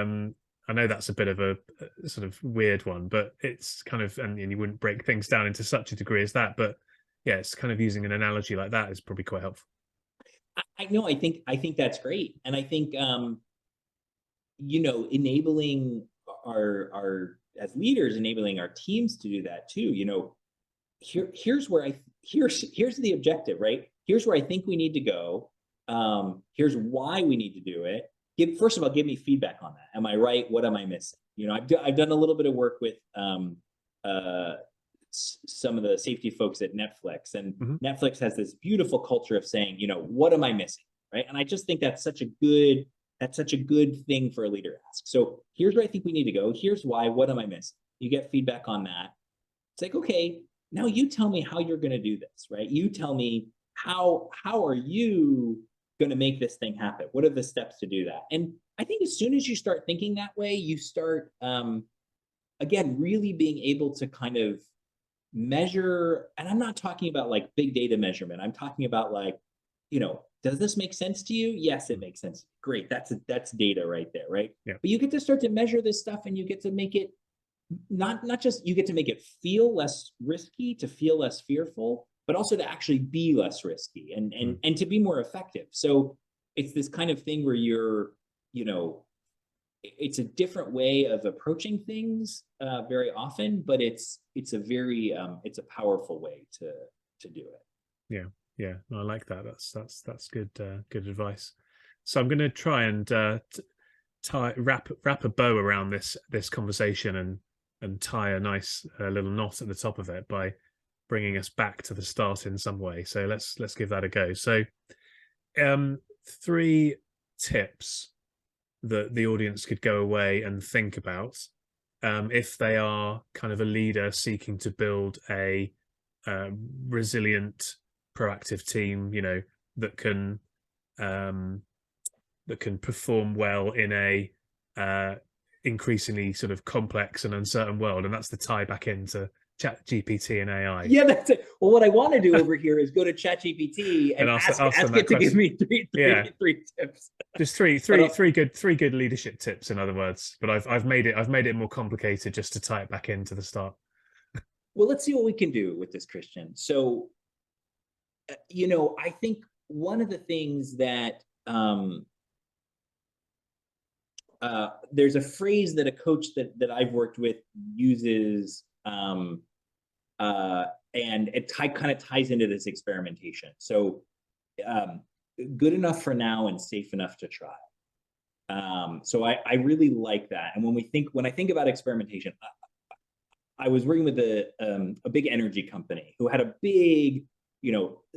know that's a bit of a sort of weird one, but it's kind of, and you wouldn't break things down into such a degree as that. But yeah, it's kind of using an analogy like that is probably quite helpful. I know. I think that's great. And I think, enabling our as leaders, enabling our teams to do that too. Here's the objective, right? Here's where I think we need to go. Here's why we need to do it. First of all, give me feedback on that. Am I right? What am I missing? I've done a little bit of work with some of the safety folks at Netflix, and Netflix has this beautiful culture of saying, what am I missing, right? And I just think that's such a good thing for a leader to ask. So here's where I think we need to go. Here's why. What am I missing? You get feedback on that. It's like, okay, now you tell me how you're going to do this, right? You tell me how are you going to make this thing happen? What are the steps to do that? And I think as soon as you start thinking that way, you start, again, really being able to kind of measure. And I'm not talking about like big data measurement. I'm talking about like, does this make sense to you? Yes, it makes sense. Great. That's data right there, right? Yeah. But you get to start to measure this stuff, and you get to make it not just, you get to make it feel less risky, to feel less fearful, but also to actually be less risky and to be more effective. So it's this kind of thing where you're, it's a different way of approaching things very often, but it's a very it's a powerful way to do it. Yeah, I like that. That's good good advice. So I'm going to try and wrap a bow around this conversation and tie a nice little knot at the top of it by bringing us back to the start in some way. So let's give that a go. So 3 tips that the audience could go away and think about if they are kind of a leader seeking to build a resilient, proactive team, that can perform well in a increasingly sort of complex and uncertain world. And that's the tie back into ChatGPT and AI. Yeah, that's it. Well, what I want to do over here is go to ChatGPT and ask it to give me three tips. Just three good leadership tips, in other words. But I've made it more complicated just to tie it back into the start. Well, let's see what we can do with this, Christian. So, I think one of the things that there's a phrase that a coach that I've worked with uses, and it kind of ties into this experimentation. So, good enough for now and safe enough to try. So I really like that. And when I think about experimentation, I was working with a big energy company who had a big,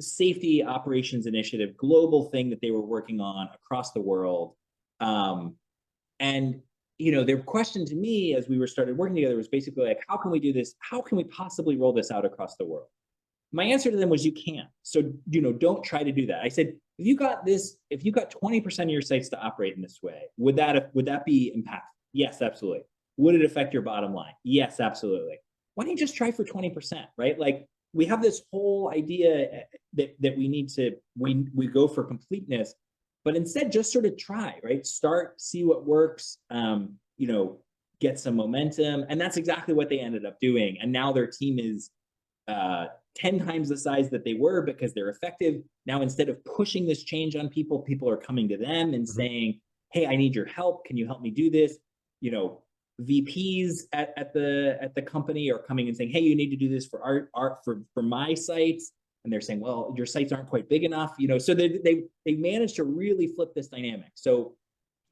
safety operations initiative, global thing that they were working on across the world. And their question to me as we started working together was basically like, how can we do this? How can we possibly roll this out across the world? My answer to them was, you can't. So, don't try to do that. I said, if you got 20% of your sites to operate in this way, would that be impactful? Yes, absolutely. Would it affect your bottom line? Yes, absolutely. Why don't you just try for 20%, right? Like, we have this whole idea that we need to, we go for completeness, but instead just sort of try, right? Start, see what works, get some momentum. And that's exactly what they ended up doing. And now their team is 10 times the size that they were because they're effective. Now, instead of pushing this change on people, people are coming to them and saying, hey, I need your help. Can you help me do this? VPs at the company are coming and saying, hey, you need to do this for for my sites. And they're saying, well, your sites aren't quite big enough, so they managed to really flip this dynamic. So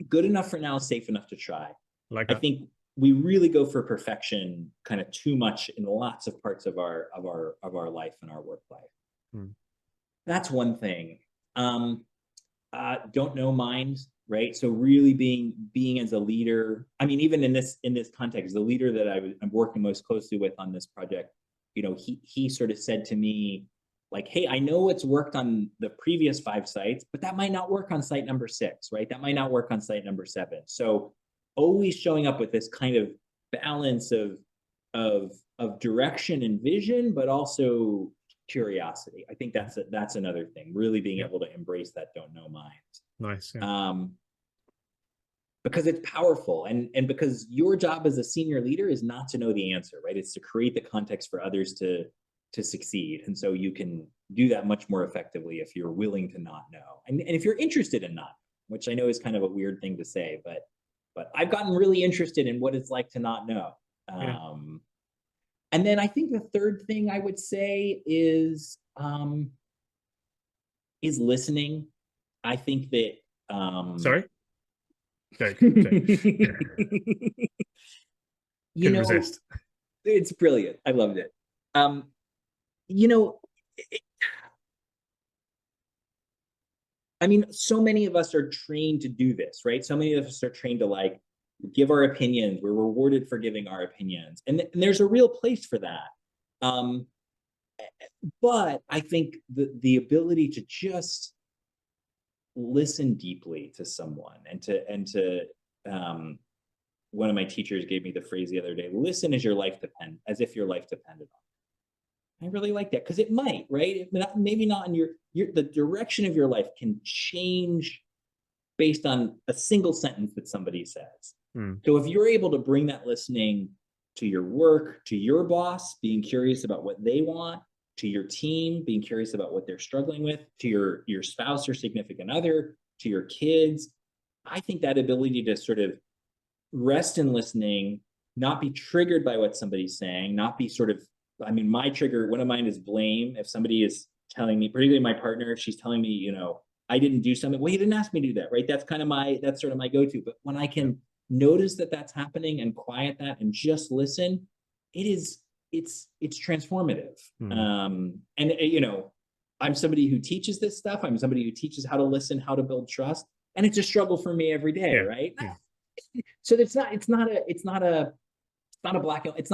good enough for now, safe enough to try. I think we really go for perfection kind of too much in lots of parts of our life and our work life. That's one thing. Don't know mind, right? So really being as a leader, I mean, even in this context, the leader that I'm working most closely with on this project, he sort of said to me, like, hey, I know it's worked on the previous 5 sites, but that might not work on site number 6, right? That might not work on site number 7. So always showing up with this kind of balance of direction and vision, but also curiosity. I think that's another thing, really being able to embrace that don't know mind. Nice. Yeah. Because it's powerful, and because your job as a senior leader is not to know the answer, right? It's to create the context for others to succeed. And so you can do that much more effectively if you're willing to not know. And if you're interested in not, which I know is kind of a weird thing to say, but I've gotten really interested in what it's like to not know. And then I think the third thing I would say is listening. I think that Sorry? Joke. Couldn't resist. It's brilliant. I loved it. I mean, so many of us are trained to do this, right? So many of us are trained to, like, give our opinions. We're rewarded for giving our opinions. And there's a real place for that. But I think the ability to just listen deeply to someone and to one of my teachers gave me the phrase the other day, listen as if your life depended on it. I really like that, because it might, right? Maybe not in the direction of your life can change based on a single sentence that somebody says. So if you're able to bring that listening to your work, to your boss, being curious about what they want, to your team, being curious about what they're struggling with, to your spouse or significant other, to your kids, I think that ability to sort of rest in listening, not be triggered by what somebody's saying, not be sort of, I mean, my trigger, one of mine is blame. If somebody is telling me, particularly my partner, if she's telling me, I didn't do something, well, you didn't ask me to do that, right? That's sort of my go-to. But when I can notice that that's happening and quiet that and just listen, it's transformative. And I'm somebody who teaches this stuff. I'm somebody who teaches how to listen, how to build trust, and it's a struggle for me every day, right? So it's not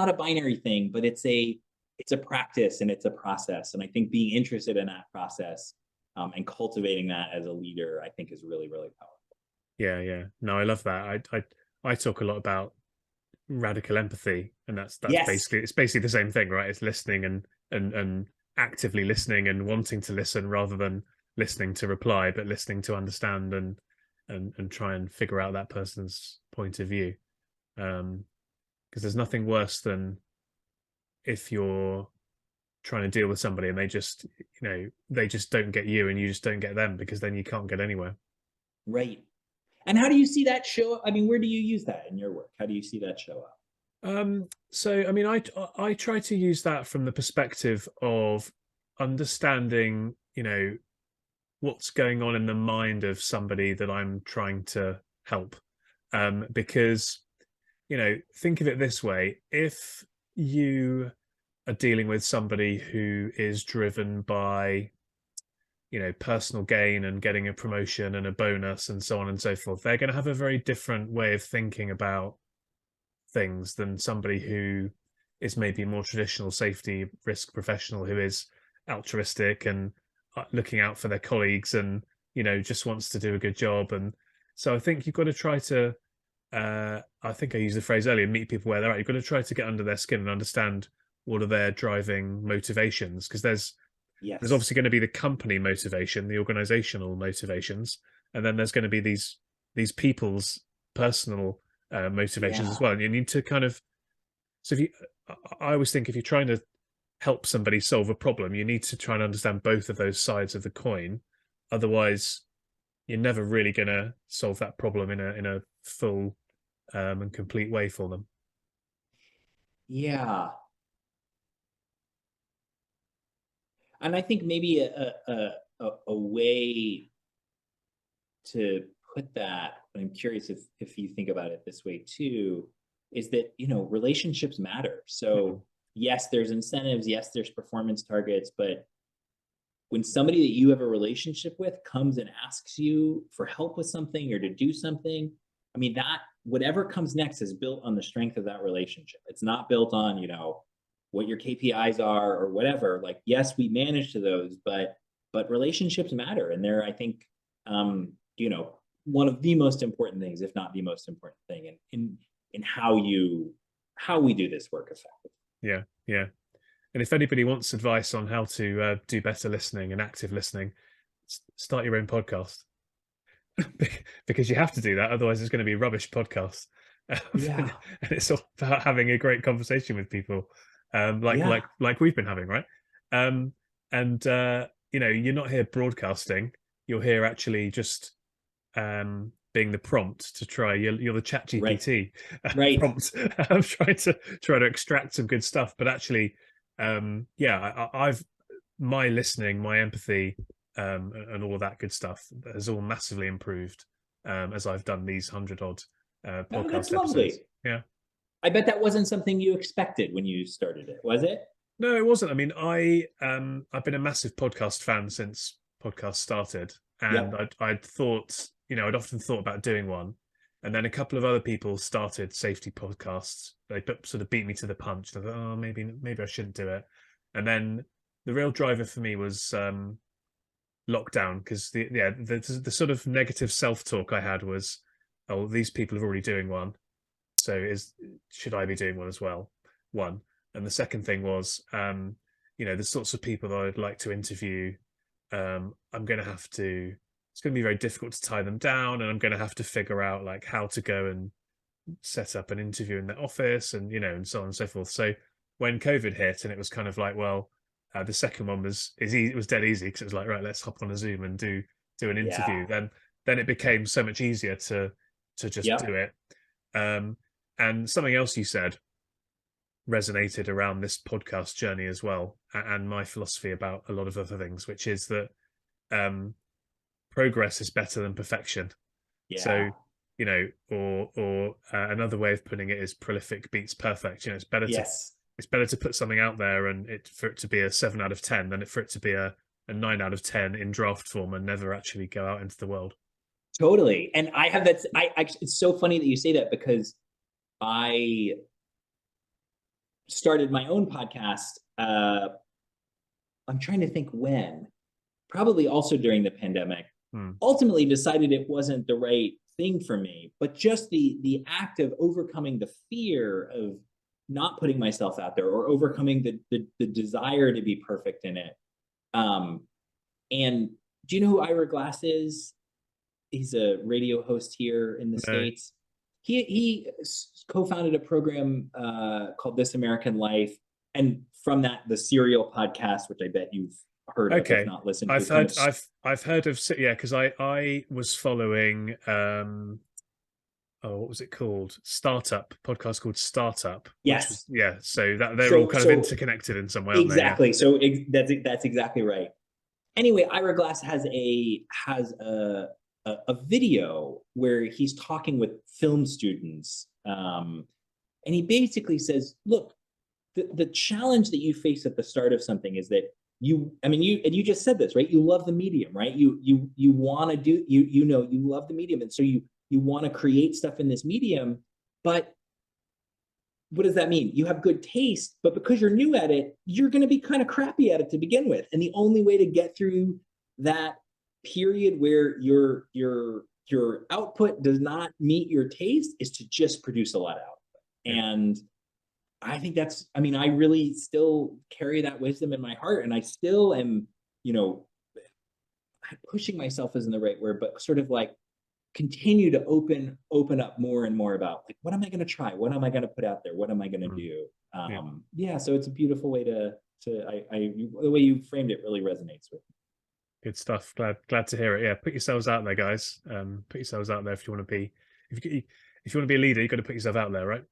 a binary thing, but it's a practice and it's a process. And I think being interested in that process and cultivating that as a leader, I think, is really, really powerful. Yeah. No, I love that. I talk a lot about radical empathy, and that's Yes. basically the same thing, right? It's listening and actively listening and wanting to listen rather than listening to reply, but listening to understand and try and figure out that person's point of view. Because there's nothing worse than if you're trying to deal with somebody and they just don't get you and you just don't get them, because then you can't get anywhere. Right. And how do you see that show up? I mean, where do you use that in your work? How do you see that show up? So, I mean, I try to use that from the perspective of understanding, what's going on in the mind of somebody that I'm trying to help. Because, think of it this way: if you are dealing with somebody who is driven by, personal gain and getting a promotion and a bonus and so on and so forth, they're going to have a very different way of thinking about things than somebody who is maybe a more traditional safety risk professional who is altruistic and looking out for their colleagues, and just wants to do a good job. And so I think you've got to try to I think I used the phrase earlier, meet people where they're at. You've got to try to get under their skin and understand what are their driving motivations, because there's Yes. obviously going to be the company motivation, the organizational motivations, and then there's going to be these people's personal motivations as well. And you need to kind of, so if you, I always think if you're trying to help somebody solve a problem, you need to try and understand both of those sides of the coin. Otherwise, you're never really going to solve that problem in a full and complete way for them. Yeah. And I think maybe a way to put that, and I'm curious if you think about it this way too, is that, relationships matter. So yes, there's incentives, yes, there's performance targets, but when somebody that you have a relationship with comes and asks you for help with something or to do something, I mean, that whatever comes next is built on the strength of that relationship. It's not built on, what your KPIs are or whatever. Like, yes, we manage to those, but relationships matter. And they're, I think, one of the most important things, if not the most important thing in how we do this work effectively. Yeah. And if anybody wants advice on how to do better listening and active listening, start your own podcast. Because you have to do that, otherwise it's going to be a rubbish podcast. And it's all about having a great conversation with people, like we've been having, right? You're not here broadcasting, you're here actually just being the prompt to try. You're the chat GPT right. prompt. I'm trying to extract some good stuff, but actually I've my listening, my empathy, and all of that good stuff has all massively improved as I've done these 100-odd podcast that's episodes. Lovely. Yeah, I bet that wasn't something you expected when you started it, was it? No, it wasn't. I mean, I've been a massive podcast fan since podcasts started, and I'd thought, I'd often thought about doing one, and then a couple of other people started safety podcasts. They sort of beat me to the punch. I thought, oh, maybe I shouldn't do it. And then the real driver for me was lockdown, because the sort of negative self-talk I had was, oh, these people are already doing one, so should I be doing one as well? One. And the second thing was, the sorts of people that I'd like to interview, it's going to be very difficult to tie them down, and I'm going to have to figure out like how to go and set up an interview in their office, and and so on and so forth. So when COVID hit, and it was kind of like, well, the second one was dead easy, because it was like, right, let's hop on a Zoom and do an interview. Then it became so much easier to just do it. And something else you said resonated around this podcast journey as well, and my philosophy about a lot of other things, which is that progress is better than perfection. So or another way of putting it is prolific beats perfect. It's better to put something out there and for it to be a 7 out of 10 than for it to be a 9 out of 10 in draft form and never actually go out into the world. Totally. And I have that. It's so funny that you say that, because I started my own podcast. I'm trying to think when, probably also during the pandemic. Ultimately decided it wasn't the right thing for me, but just the act of overcoming the fear of not putting myself out there, or overcoming the desire to be perfect in it. And do you know who Ira Glass is? He's a radio host here in the States. He co-founded a program called This American Life, and from that, the Serial podcast, which I bet you've heard of, if not listened to. I've heard of, because I was following what was it called? Podcast called Startup. Yes. So that they're all kind of interconnected in some way. Exactly. So that's exactly right. Anyway, Ira Glass has a video where he's talking with film students, and he basically says, look, the challenge that you face at the start of something is that you just said this, right? You love the medium, right? You want to do, you love the medium. And so you want to create stuff in this medium, but what does that mean? You have good taste, but because you're new at it, you're going to be kind of crappy at it to begin with. And the only way to get through that period where your output does not meet your taste is to just produce a lot of output. And I think I really still carry that wisdom in my heart, and I still am, pushing myself isn't the right word, but sort of like continue to open up more and more about like, what am I going to try? What am I going to put out there? What am I going to do? So it's a beautiful way the way you framed it really resonates with me. Good stuff. Glad to hear it. Yeah, put yourselves out there, guys. Put yourselves out there if you want to be a leader. You've got to put yourself out there, right?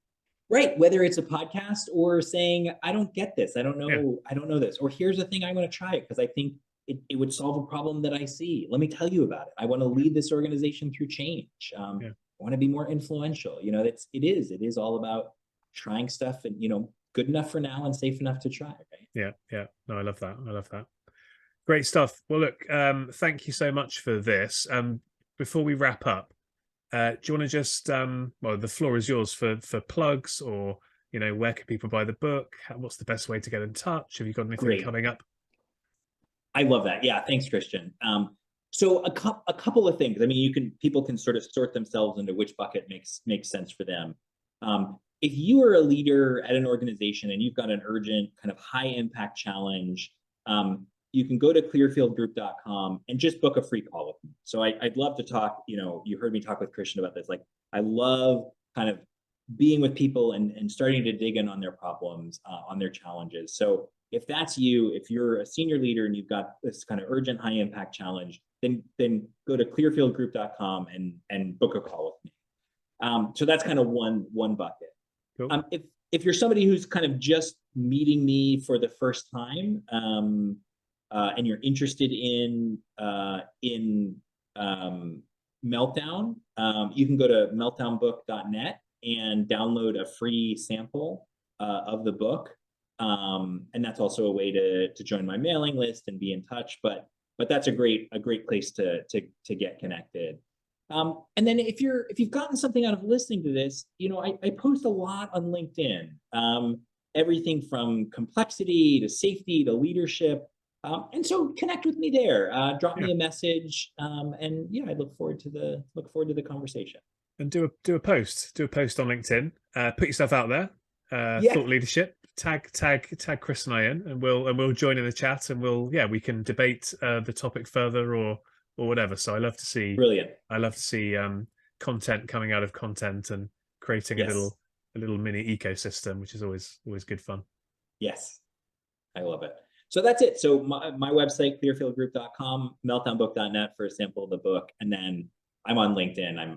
Right. Whether it's a podcast or saying, I don't get this, I don't know this, or here's a thing I want to try it because I think it would solve a problem that I see. Let me tell you about it. I want to lead this organization through change. I want to be more influential. It is all about trying stuff and, good enough for now and safe enough to try. Right. Yeah. No, I love that. Great stuff. Well, look, thank you so much for this. Before we wrap up, do you want to just, the floor is yours for plugs, or, where can people buy the book? What's the best way to get in touch? Have you got anything coming up? I love that. Yeah. Thanks, Christian. So a couple of things. I mean, people can sort of sort themselves into which bucket makes sense for them. If you are a leader at an organization and you've got an urgent kind of high impact challenge, you can go to clearfieldgroup.com and just book a free call with me. So I'd love to talk, you heard me talk with Christian about this. Like, I love kind of being with people and starting to dig in on their problems, on their challenges. So if that's you, if you're a senior leader and you've got this kind of urgent high impact challenge, then go to clearfieldgroup.com and book a call with me. So that's kind of one bucket. Cool. If you're somebody who's kind of just meeting me for the first time, and you're interested in Meltdown, you can go to meltdownbook.net and download a free sample of the book. And that's also a way to join my mailing list and be in touch. But that's a great place to get connected. And then if you've gotten something out of listening to this, I post a lot on LinkedIn, everything from complexity to safety to leadership. And so connect with me there, drop me a message. And I look forward to the conversation. And do a post on LinkedIn, put yourself out there, thought leadership, tag Chris and I in, and we'll join in the chat, and we can debate the topic further or whatever. So I love to see content coming out of content and creating a little mini ecosystem, which is always good fun. Yes, I love it. So that's it. So my website, clearfieldgroup.com, meltdownbook.net for a sample of the book, and then I'm on LinkedIn. I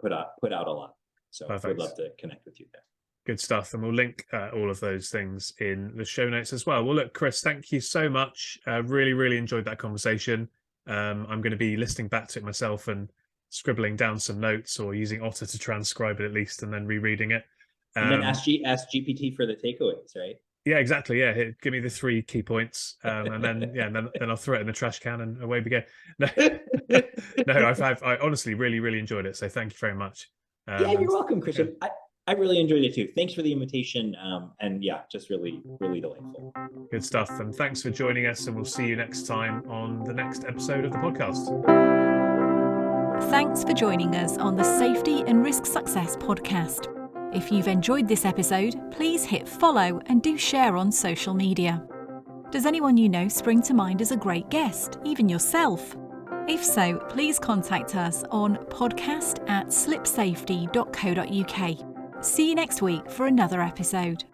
put out a lot. So I would love to connect with you there. Good stuff. And we'll link all of those things in the show notes as well. Well, look, Chris, thank you so much. Really, really enjoyed that conversation. I'm going to be listening back to it myself and scribbling down some notes, or using Otter to transcribe it at least, and then rereading it. And then ask GPT for the takeaways, right? Yeah, exactly. Yeah, give me the 3 key points, and then I'll throw it in the trash can and away we go. No, I honestly really enjoyed it. So thank you very much. You're welcome, Christian. I really enjoyed it too. Thanks for the invitation. And just really delightful. Good stuff. And thanks for joining us. And we'll see you next time on the next episode of the podcast. Thanks for joining us on the Safety and Risk Success podcast. If you've enjoyed this episode, please hit follow and do share on social media. Does anyone you know spring to mind as a great guest, even yourself? If so, please contact us on podcast@slipsafety.co.uk. See you next week for another episode.